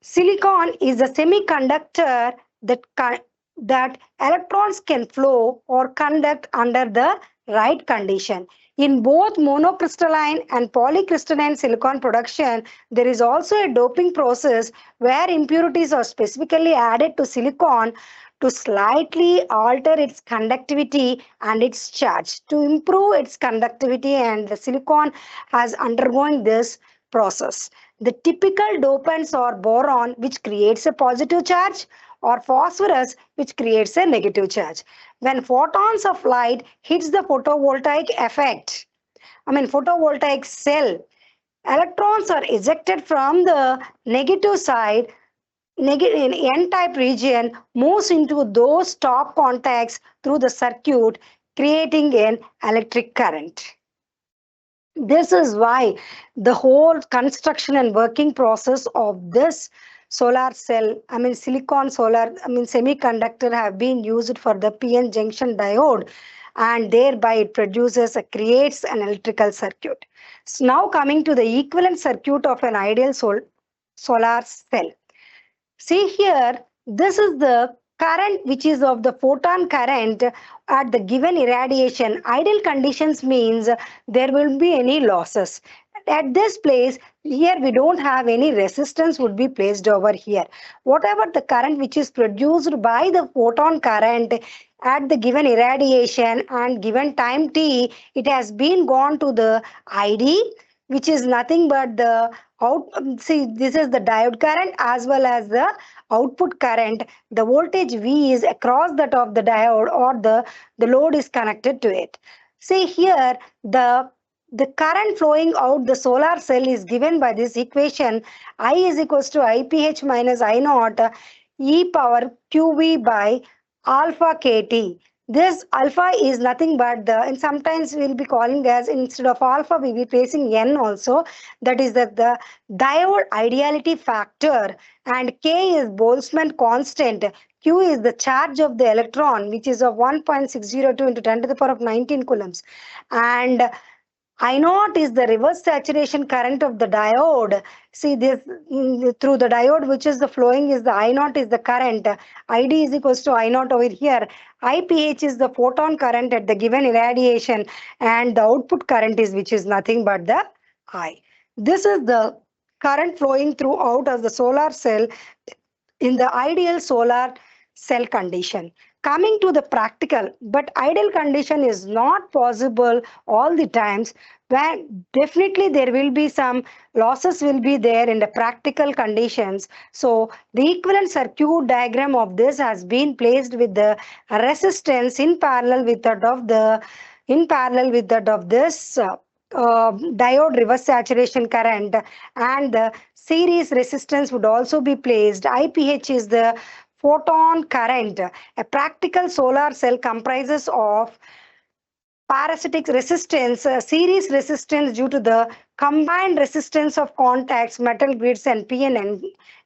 Silicon is a semiconductor that electrons can flow or conduct under the right condition. In both monocrystalline and polycrystalline silicon production, there is also a doping process where impurities are specifically added to silicon to slightly alter its conductivity and its charge. To improve its conductivity, and the silicon has undergone this process. The typical dopants are boron, which creates a positive charge, or phosphorus, which creates a negative charge. When photons of light hits the photovoltaic cell, electrons are ejected from the negative side. N-type region moves into those top contacts through the circuit, creating an electric current. This is why the whole construction and working process of this solar cell, silicon solar, semiconductor have been used for the PN junction diode, and thereby it creates an electrical circuit. So now coming to the equivalent circuit of an ideal solar cell. See here, this is the current which is of the photon current at the given irradiation. Ideal conditions means there will be any losses. At this place, here we don't have any resistance would be placed over here. Whatever the current which is produced by the photon current at the given irradiation and given time t, it has been gone to the ID, which is nothing but the see, this is the diode current as well as the output current. The voltage V is across that of the diode, or the load is connected to it. See here, the current flowing out the solar cell is given by this equation. I is equals to IPH minus I naught e power QV by alpha KT. This alpha is nothing but and sometimes we'll be calling as, instead of alpha we'll be placing N also, that is the diode ideality factor, and K is Boltzmann constant. Q is the charge of the electron, which is of 1.602 into 10 to the power of 19 coulombs, and I naught is the reverse saturation current of the diode. See this through the diode, which is the flowing, is the I naught is the current. ID is equals to I naught over here. IPH is the photon current at the given irradiation, and the output current is, which is nothing but the I. This is the current flowing throughout of the solar cell in the ideal solar cell condition. Coming to the practical, but ideal condition is not possible all the times, where definitely there will be some losses will be there in the practical conditions. So the equivalent circuit diagram of this has been placed with the resistance in parallel with that of this diode reverse saturation current, and the series resistance would also be placed. IPH is the photon current. A practical solar cell comprises of parasitic resistance, series resistance due to the combined resistance of contacts, metal grids, and P and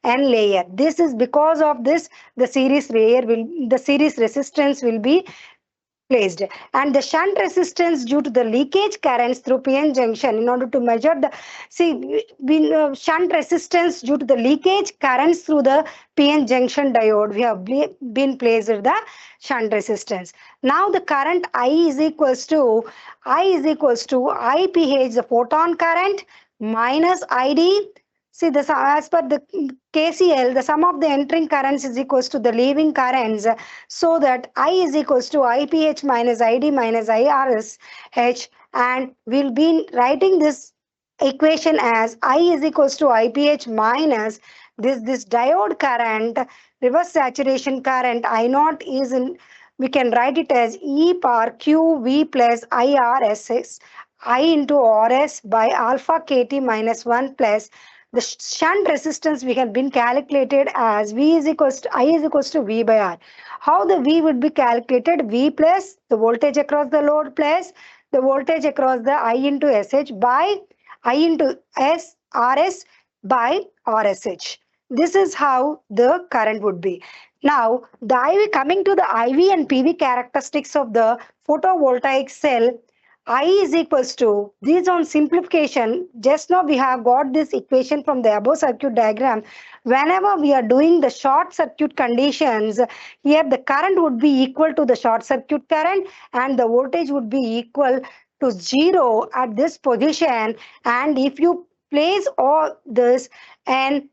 N layer. This is because of this, the series resistance will be placed, and the shunt resistance due to the leakage currents through PN junction. In order to measure the shunt resistance due to the leakage currents through the PN junction diode, we have been placed the shunt resistance. Now the current I is equals to IPH, the photon current, minus ID See, as per the KCL, the sum of the entering currents is equals to the leaving currents, so that I is equals to IPH minus ID minus IRS H, and we'll be writing this equation as I is equals to IPH minus this diode current, reverse saturation current I naught is in, we can write it as E power QV plus IRSS I into RS by alpha KT minus 1 plus the shunt resistance we have been calculated as V is equals to I is equals to V by R. How the V would be calculated? V plus the voltage across the load plus the voltage across the I into SH by I into RS by RSH. This is how the current would be. Now, the IV, coming to the IV and PV characteristics of the photovoltaic cell, I is equals to, these on simplification, just now we have got this equation from the above circuit diagram. Whenever we are doing the short circuit conditions, here the current would be equal to the short circuit current and the voltage would be equal to 0 at this position. And if you place all this and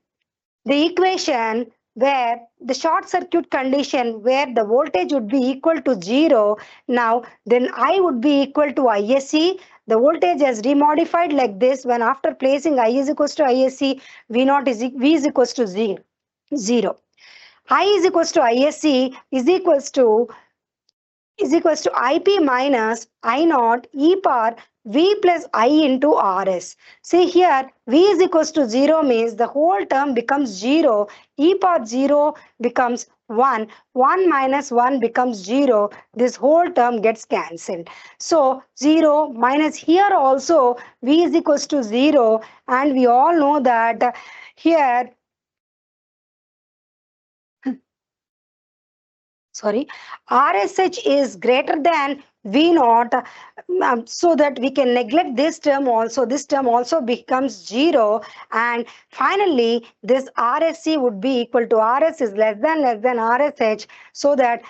the equation where the short circuit condition where the voltage would be equal to 0, now then I would be equal to ISC. The voltage is remodified like this when after placing I is equals to ISC, V naught is V is equals to 0. I is equals to ISC is equals to IP minus I naught E power V plus I into RS. See here, V is equals to 0 means the whole term becomes 0. E power 0 becomes 1. 1 minus 1 becomes 0. This whole term gets cancelled. So 0 minus here also V is equals to 0. And we all know that here, sorry, RSH is greater than V naught, so that we can neglect this term also. This term also becomes 0, and finally this RSC would be equal to RS is less than RSH, so that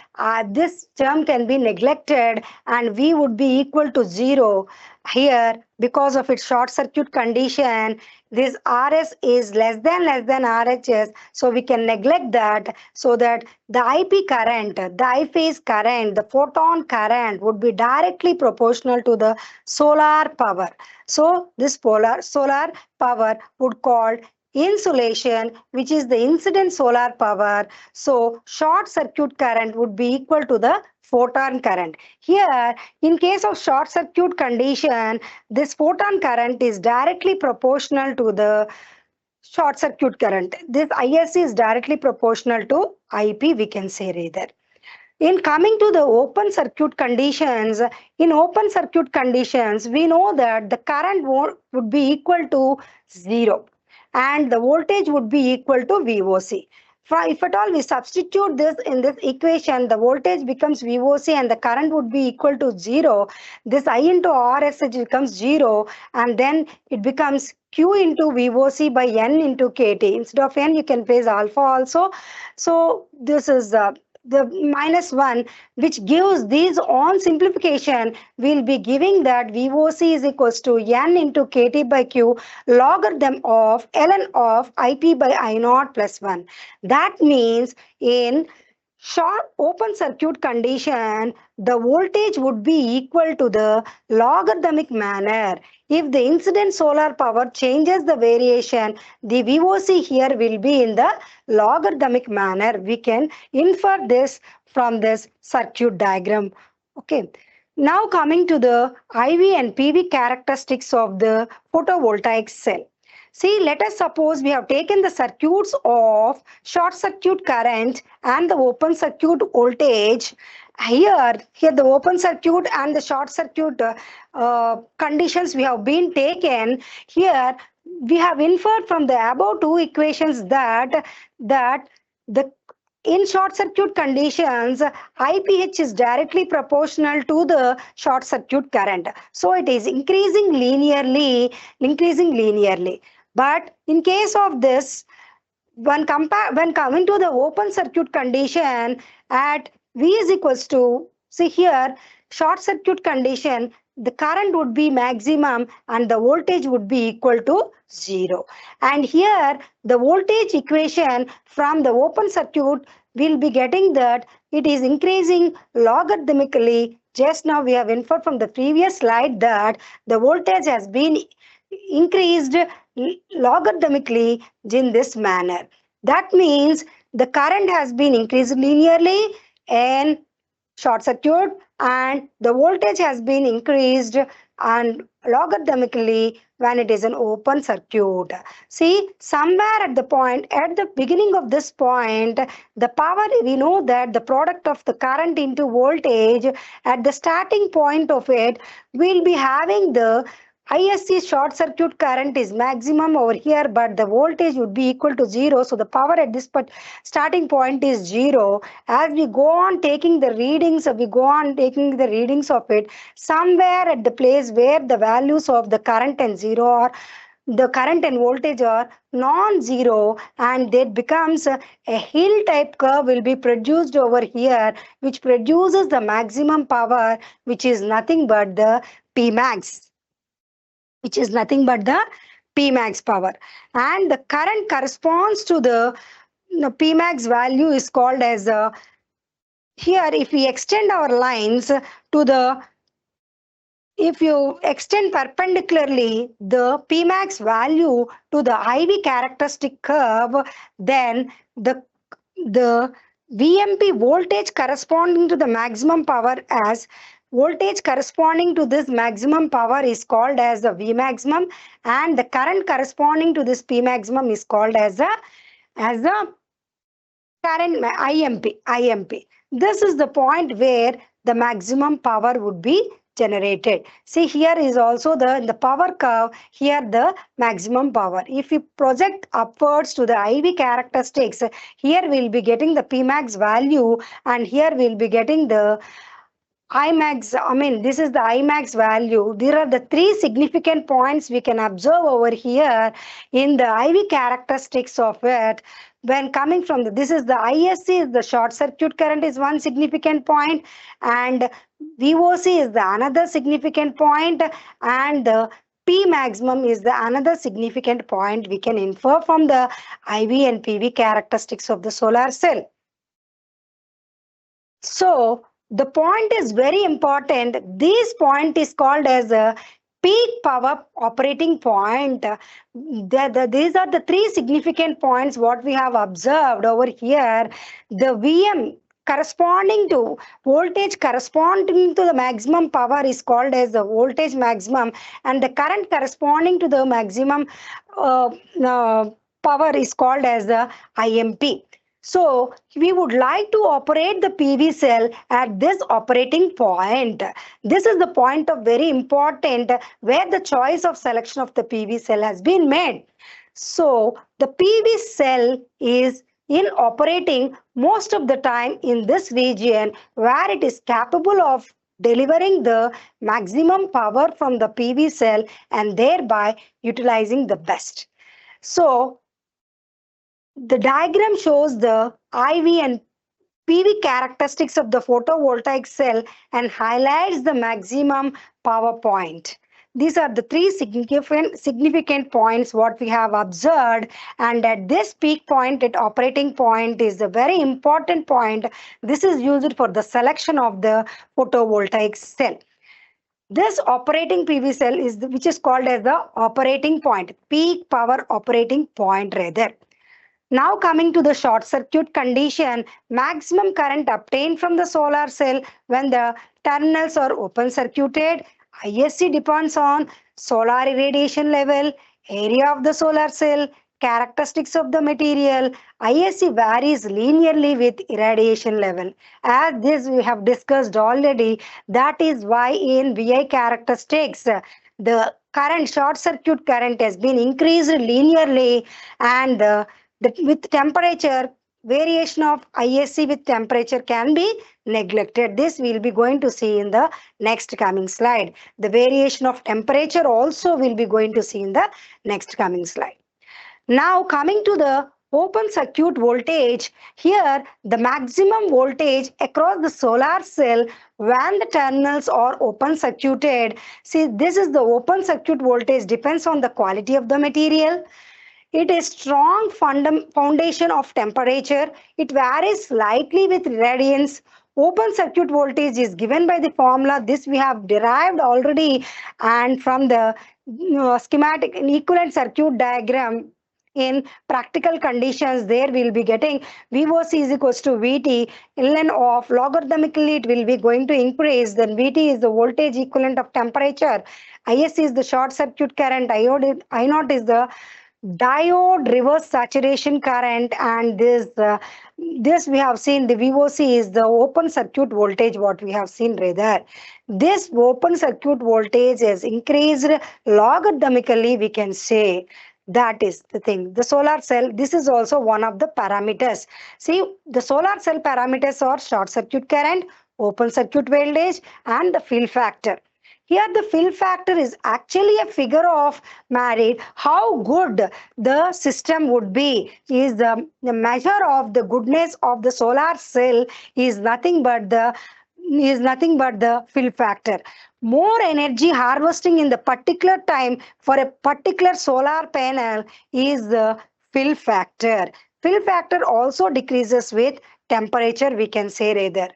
this term can be neglected and V would be equal to 0. Here, because of its short circuit condition, this RS is less than RHS, so we can neglect that, so that the IP current, the I phase current, the photon current would be directly proportional to the solar power. So this solar power would called insolation, which is the incident solar power. So short circuit current would be equal to the photon current. Here, in case of short circuit condition, this photon current is directly proportional to the short circuit current. This ISC is directly proportional to IP, we can say rather. In coming to the open circuit conditions, in open circuit conditions, we know that the current would be equal to 0 and the voltage would be equal to VOC. If at all we substitute this in this equation, the voltage becomes VOC and the current would be equal to 0. This I into RSH becomes 0, and then it becomes Q into VOC by N into KT. Instead of N, you can place alpha also. So this is the minus 1, which gives these on simplification, we'll be giving that VOC is equals to N into KT by Q logarithm of ln of IP by I naught plus 1. That means in short open circuit condition, the voltage would be equal to the logarithmic manner. If the incident solar power changes the variation, the VOC here will be in the logarithmic manner. We can infer this from this circuit diagram. Okay. Now coming to the IV and PV characteristics of the photovoltaic cell. See, let us suppose we have taken the circuits of short circuit current and the open circuit voltage. Here the open circuit and the short circuit conditions we have been taken. Here we have inferred from the above two equations that the in short circuit conditions, IPH is directly proportional to the short circuit current. So it is increasing linearly. But in case of this, when coming to the open circuit condition at V is equals to, see here, short circuit condition, the current would be maximum and the voltage would be equal to 0. And here the voltage equation from the open circuit will be getting that it is increasing logarithmically. Just now we have inferred from the previous slide that the voltage has been increased logarithmically in this manner. That means the current has been increased linearly in short circuit and the voltage has been increased and logarithmically when it is an open circuit. See, somewhere at the point, at the beginning of this point, the power, we know that the product of the current into voltage at the starting point of it will be having the ISC short circuit current is maximum over here, but the voltage would be equal to 0. So the power at this starting point is 0. As we go on taking the readings, of it, somewhere at the place where the values of the current and 0 are the current and voltage are non-zero, and it becomes a hill type curve will be produced over here, which produces the maximum power, which is nothing but the P max, which is nothing but the P max power. And the current corresponds to the P max value is called as here if we extend our lines to the if you extend perpendicularly the Pmax value to the IV characteristic curve, then the VMP voltage corresponding to the maximum power as voltage corresponding to this maximum power is called as the V maximum, and the current corresponding to this P maximum is called as the current IMP. This is the point where the maximum power would be generated. See, here is also the power curve, here the maximum power. If we project upwards to the IV characteristics, here we'll be getting the Pmax value and here we'll be getting the Imax, this is the Imax value. There are the three significant points we can observe over here in the IV characteristics of it. When coming from this is the ISC, the short circuit current is one significant point, and VOC is the another significant point, and the P maximum is the another significant point we can infer from the IV and PV characteristics of the solar cell. So the point is very important. This point is called as a peak power operating point. These are the three significant points what we have observed over here. The VM corresponding to voltage corresponding to the maximum power is called as the voltage maximum, and the current corresponding to the maximum power is called as the IMP. So we would like to operate the PV cell at this operating point. This is the point of very important where the choice of selection of the PV cell has been made. So the PV cell is in operating most of the time in this region where it is capable of delivering the maximum power from the PV cell and thereby utilizing the best. So the diagram shows the IV and PV characteristics of the photovoltaic cell and highlights the maximum power point. These are the three significant points what we have observed, and at this peak point at operating point is a very important point. This is used for the selection of the photovoltaic cell. This operating PV cell is which is called as the operating point, peak power operating point rather. Now coming to the short circuit condition, maximum current obtained from the solar cell when the terminals are open circuited. ISC depends on solar irradiation level, area of the solar cell, characteristics of the material. ISC varies linearly with irradiation level. As this we have discussed already, that is why in VI characteristics, the current short circuit current has been increased linearly, and with temperature, variation of ISC with temperature can be neglected. This we will be going to see in the next coming slide. The variation of temperature also will be going to see in the next coming slide. Now coming to the Open circuit voltage, here the maximum voltage across the solar cell when the terminals are open circuited. See, this is the open circuit voltage depends on the quality of the material. It is strong foundation of temperature. It varies slightly with radiance. Open circuit voltage is given by the formula. This we have derived already, and from the schematic in equivalent circuit diagram in practical conditions, there we will be getting VOC is equals to VT. Ln of logarithmically it will be going to increase. Then VT is the voltage equivalent of temperature. IS is the short circuit current. I naught is the diode reverse saturation current, and this we have seen the VOC is the open circuit voltage, what we have seen rather. This open circuit voltage is increased logarithmically, we can say. That is the thing. The solar cell, this is also one of the parameters. See, the solar cell parameters are short circuit current, open circuit voltage, and the fill factor. Here the fill factor is actually a figure of merit how good the system would be. Is the measure of the goodness of the solar cell is nothing but the fill factor. More energy harvesting in the particular time for a particular solar panel is the fill factor. Fill factor also decreases with temperature, we can say rather.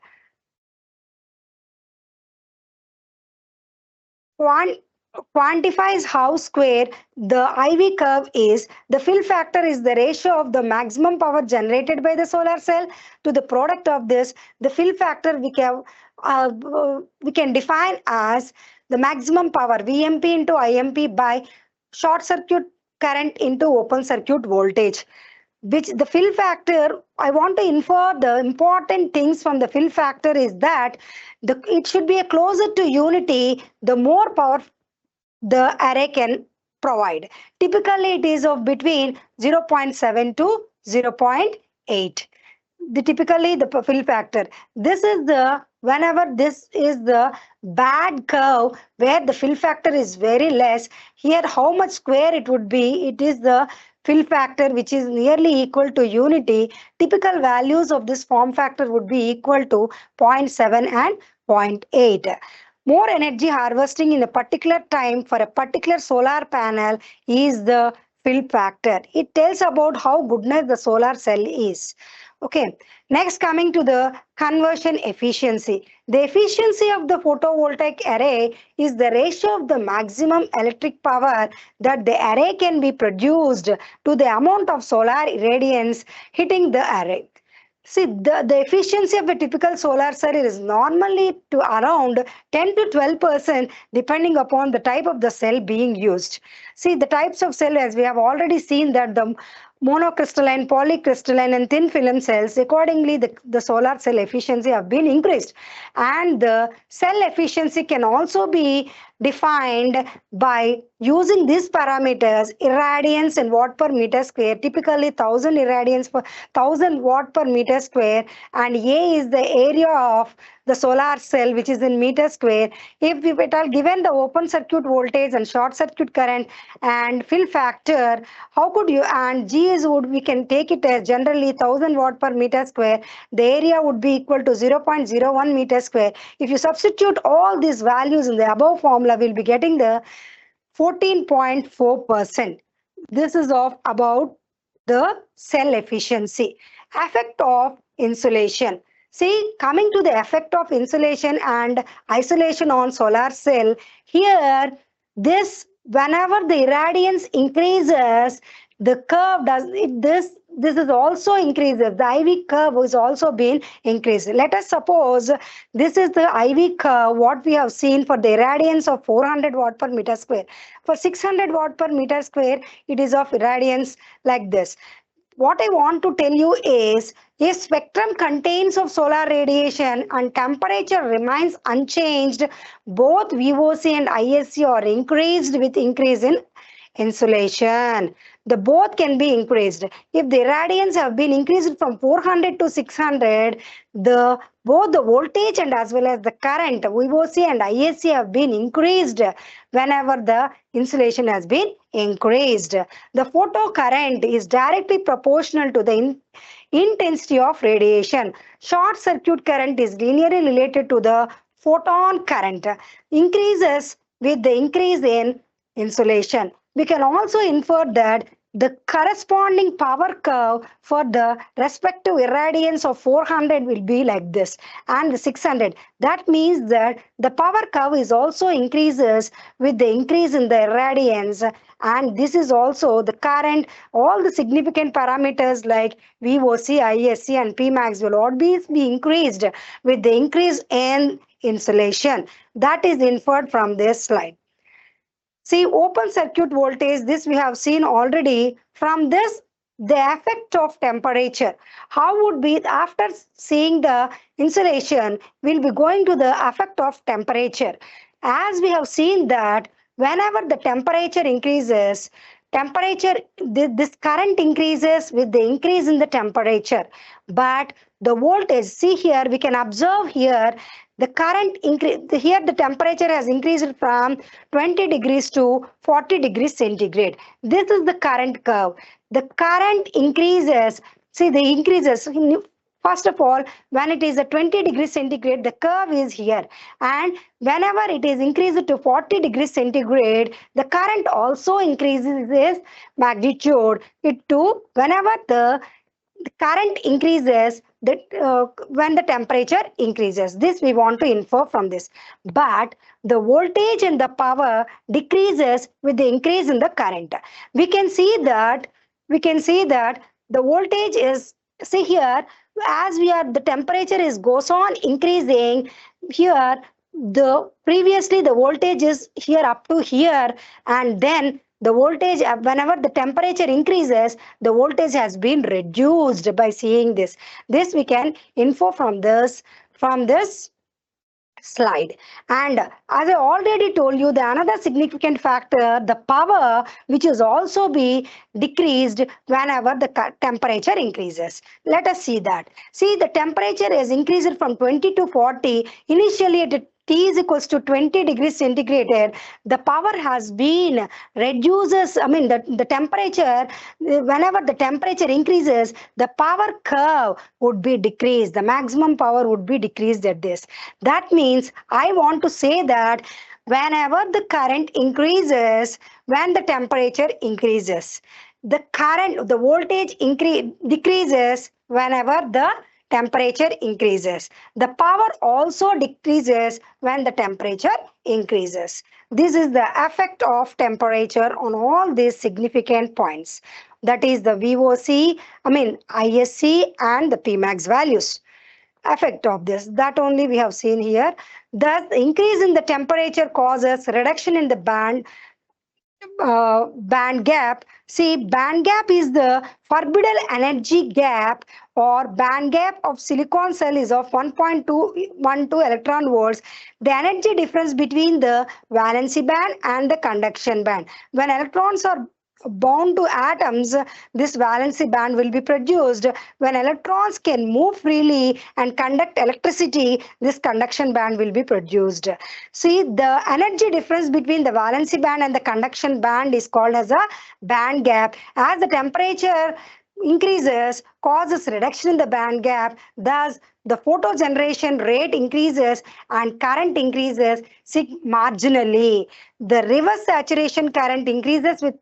Quantifies how square the IV curve is. The fill factor is the ratio of the maximum power generated by the solar cell to the product of this. The fill factor we can define as the maximum power VMP into IMP by short circuit current into open circuit voltage. Which the fill factor, I want to infer the important things from the fill factor is that it should be closer to unity, the more power the array can provide. Typically, it is of between 0.7 to 0.8. Typically the fill factor. This is the whenever this is the bad curve where the fill factor is very less. Here, how much square it would be? It is the fill factor which is nearly equal to unity. Typical values of this form factor would be equal to 0.7 and 0.8. More energy harvesting in a particular time for a particular solar panel is the fill factor. It tells about how goodness the solar cell is. Okay, next coming to the conversion efficiency. The efficiency of the photovoltaic array is the ratio of the maximum electric power that the array can be produced to the amount of solar irradiance hitting the array. See, the efficiency of a typical solar cell is normally to around 10 to 12% depending upon the type of the cell being used. See, the types of cell, as we have already seen, that the monocrystalline, polycrystalline and thin film cells, accordingly the solar cell efficiency have been increased. And the cell efficiency can also be defined by using these parameters: irradiance in watt per meter square, typically 1000 irradiance per 1000 watt per meter square, and A is the area of the solar cell, which is in meter square. If it are given the open circuit voltage and short circuit current and fill factor, how could you, and G is we can take it as generally 1000 watt per meter square. The area would be equal to 0.01 meter square. If you substitute all these values in the above formula, we'll be getting the 14.4%. This is of about the cell efficiency. Effect of insulation. See, coming to the effect of insulation and isolation on solar cell, here this whenever the irradiance increases, the curve does it this is also increases. The IV curve is also being increased. Let us suppose this is the IV curve what we have seen for the irradiance of 400 watt per meter square. For 600 watt per meter square, it is of irradiance like this. What I want to tell you is a spectrum contains of solar radiation and temperature remains unchanged. Both VOC and ISC are increased with increase in insulation. The both can be increased. If the irradiance have been increased from 400 to 600, the both the voltage and as well as the current VOC and ISC have been increased whenever the insulation has been increased. The photo current is directly proportional to the intensity of radiation. Short circuit current is linearly related to the photon current. Increases with the increase in insulation. We can also infer that the corresponding power curve for the respective irradiance of 400 will be like this and 600. That means that the power curve is also increases with the increase in the irradiance, and this is also the current. All the significant parameters like VOC, ISC and Pmax will always be increased with the increase in insulation. That is inferred from this slide. See, open circuit voltage, this we have seen already. From this, the effect of temperature. How would be, after seeing the insulation, we'll be going to the effect of temperature. As we have seen that whenever the temperature increases, this current increases with the increase in the temperature. But the voltage, see here, we can observe here, the current increase, here the temperature has increased from 20 degrees to 40 degrees centigrade. This is the current curve. The current increases, see the increases, first of all, when it is a 20 degrees centigrade, the curve is here. And whenever it is increased to 40 degrees centigrade, the current also increases its magnitude. It too, whenever the current increases when the temperature increases. This we want to infer from this. But the voltage and the power decreases with the increase in the current. We can see that the voltage is, see here, as the temperature is goes on increasing here, the previously the voltage is here up to here, and then the voltage, whenever the temperature increases, the voltage has been reduced by seeing this. This we can infer from this slide. And as I already told you, the another significant factor, the power, which is also be decreased whenever the temperature increases. Let us see that. See, the temperature is increased from 20 to 40. Initially at T is equals to 20 degrees centigrade, the power has been reduces, the temperature, whenever the temperature increases, the power curve would be decreased. The maximum power would be decreased at this. That means I want to say that whenever the current increases, when the temperature increases, the voltage decreases whenever the temperature increases. The power also decreases when the temperature increases. This is the effect of temperature on all these significant points. That is the VOC, ISC and the Pmax values. Effect of this, that only we have seen here. Thus, the increase in the temperature causes reduction in the band gap. See, band gap is the forbidden energy gap, or band gap of silicon cell is of 1.212 electron volts. The energy difference between the valency band and the conduction band. When electrons are bound to atoms, this valency band will be produced. When electrons can move freely and conduct electricity, this conduction band will be produced. See, the energy difference between the valency band and the conduction band is called as a band gap. As the temperature increases, causes reduction in the band gap. Thus, the photo generation rate increases and current increases marginally. The reverse saturation current increases with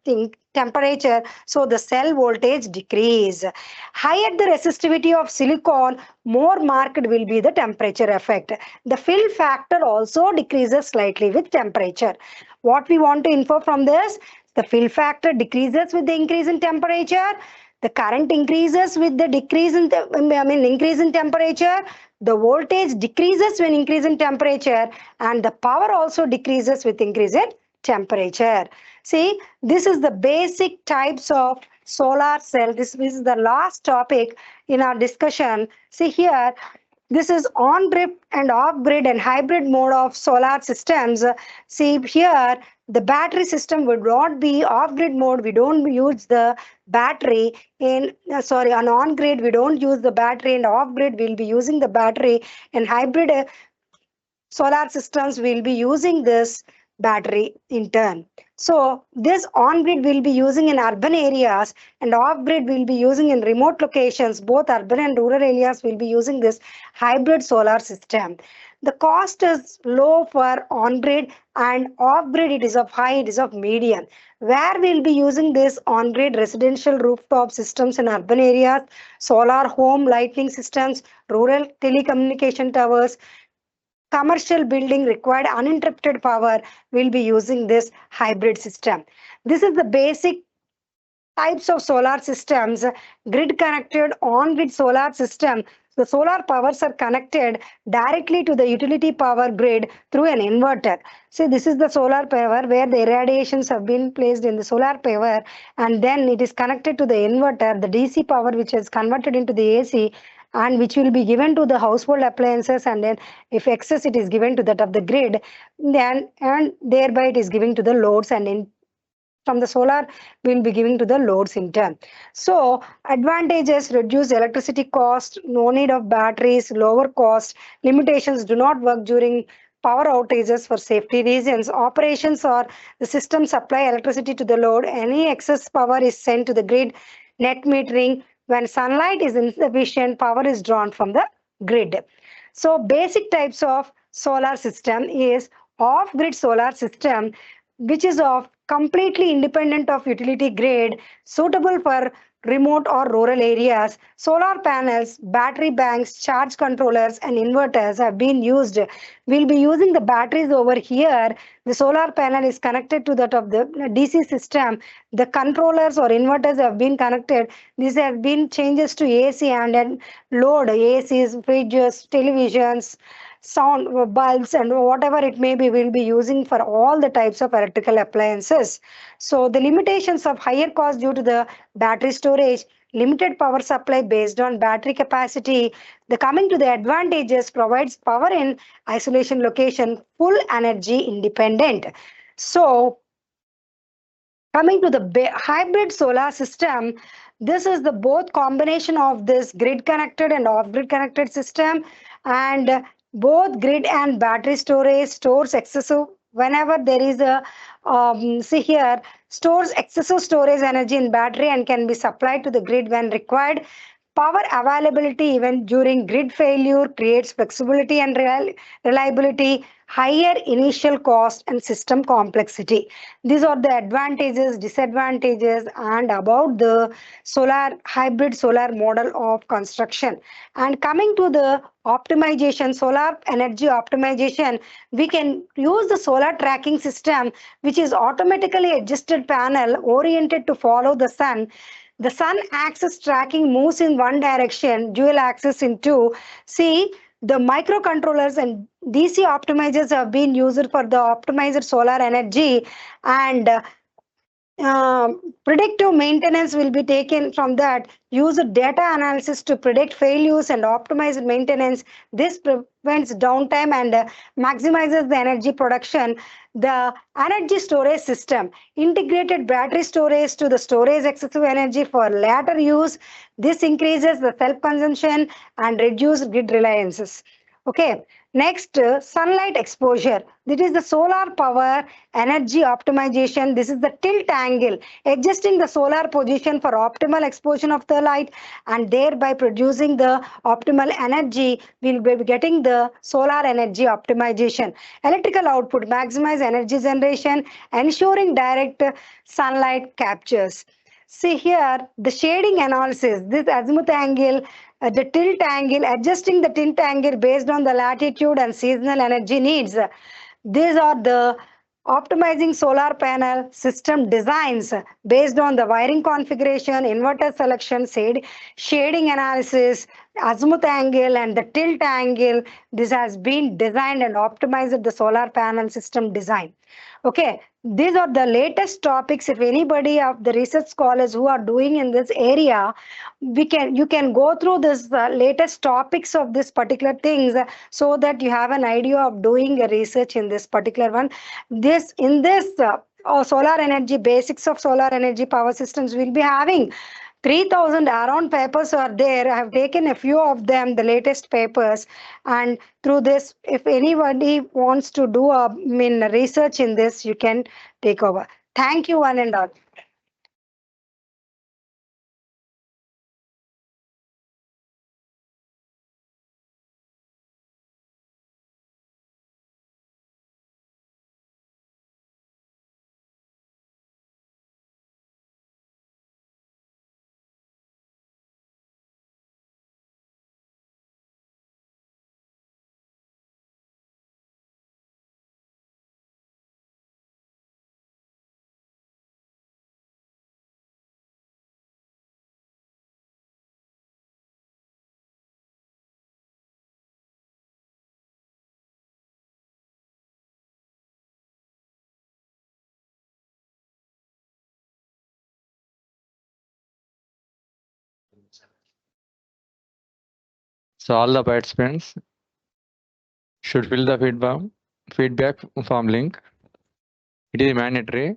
temperature, so the cell voltage decrease. Higher the resistivity of silicon, more marked will be the temperature effect. The fill factor also decreases slightly with temperature. What we want to infer from this? The fill factor decreases with the increase in temperature. The current increases with the decrease in increase in temperature. The voltage decreases when increase in temperature, and the power also decreases with increase in temperature. See, this is the basic types of solar cell. This is the last topic in our discussion. See here, this is on-grid and off-grid and hybrid mode of solar systems. See here, The battery system would not be off-grid mode. We don't use the battery in, sorry, on on-grid, we don't use the battery, and off-grid, we'll be using the battery. And hybrid solar systems will be using this battery in turn. So this on-grid will be using in urban areas and off-grid will be using in remote locations. Both urban and rural areas will be using this hybrid solar system. The cost is low for on-grid and off-grid it is of high, it is of medium. Where we'll be using this on-grid residential rooftop systems in urban areas, solar home lighting systems, rural telecommunication towers, commercial building required uninterrupted power will be using this hybrid system. This is the basic types of solar systems. Grid connected on grid solar system. The solar powers are connected directly to the utility power grid through an inverter. So this is the solar power where the irradiations have been placed in the solar power and then it is connected to the inverter, the DC power which is converted into the AC and which will be given to the household appliances, and then if excess it is given to that of the grid, then and thereby it is given to the loads, and in from the solar will be giving to the loads in turn. So advantages: reduce electricity cost, no need of batteries, lower cost, limitations: do not work during power outages for safety reasons. Operations or the system supply electricity to the load. Any excess power is sent to the grid. Net metering: when sunlight is insufficient, power is drawn from the grid. So basic types of solar system is off-grid solar system, which is of completely independent of utility grid, suitable for remote or rural areas. Solar panels, battery banks, charge controllers, and inverters have been used. We'll be using the batteries over here. The solar panel is connected to that of the DC system. The controllers or inverters have been connected. These have been changes to AC and then load ACs, fridges, televisions, sound bulbs, and whatever it may be will be using for all the types of electrical appliances. So the limitations of higher cost due to the battery storage, limited power supply based on battery capacity. The coming to the advantages: provides power in isolation location, full energy independent. So coming to the hybrid solar system, this is the both combination of this grid connected and off grid connected system, and both grid and battery storage stores excessive whenever there is a see here, stores excessive storage energy in battery and can be supplied to the grid when required. Power availability even during grid failure creates flexibility and reliability, higher initial cost and system complexity. These are the advantages, disadvantages, and about the solar hybrid solar model of construction. And coming to the optimization, solar energy optimization, we can use the solar tracking system, which is automatically adjusted panel oriented to follow the sun. The sun axis tracking moves in one direction, dual axis in two. See, the microcontrollers and DC optimizers have been used for the optimized solar energy, and predictive maintenance will be taken from that. Use data analysis to predict failures and optimize maintenance. This prevents downtime and maximizes the energy production. The energy storage system, integrated battery storage to the storage excessive energy for later use. This increases the self consumption and reduce grid reliances. Okay, next, sunlight exposure. This is the solar power energy optimization. This is the tilt angle, adjusting the solar position for optimal exposure of the light and thereby producing the optimal energy. We'll be getting the solar energy optimization. Electrical output, maximize energy generation, ensuring direct sunlight captures. See here, the shading analysis, this azimuth angle, the tilt angle, adjusting the tilt angle based on the latitude and seasonal energy needs. These are the optimizing solar panel system designs based on the wiring configuration, inverter selection, shading analysis, azimuth angle, and the tilt angle. This has been designed and optimized the solar panel system design. Okay, these are the latest topics. If anybody of the research scholars who are doing in this area, you can go through this latest topics of this particular things, so that you have an idea of doing a research in this particular one. This in this solar energy, basics of solar energy power systems, will be having 3,000 around papers are there. I have taken a few of them, the latest papers, and through this, if anybody wants to do a research in this, you can take over. Thank you, one and all. So all the participants should fill the feedback form link. It is mandatory.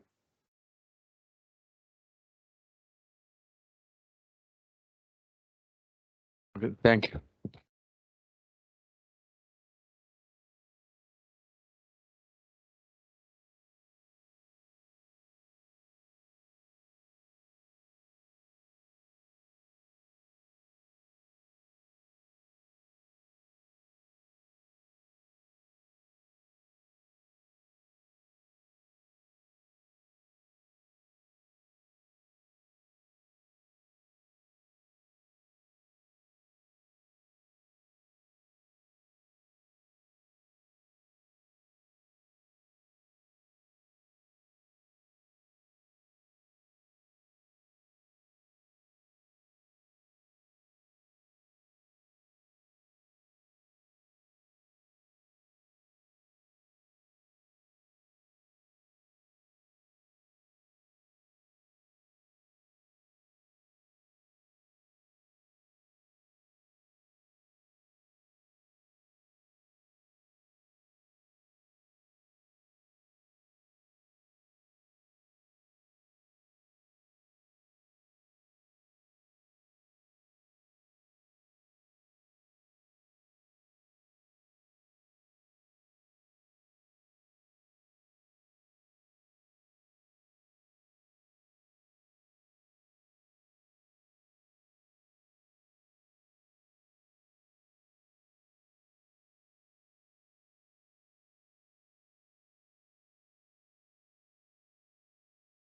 Okay, thank you.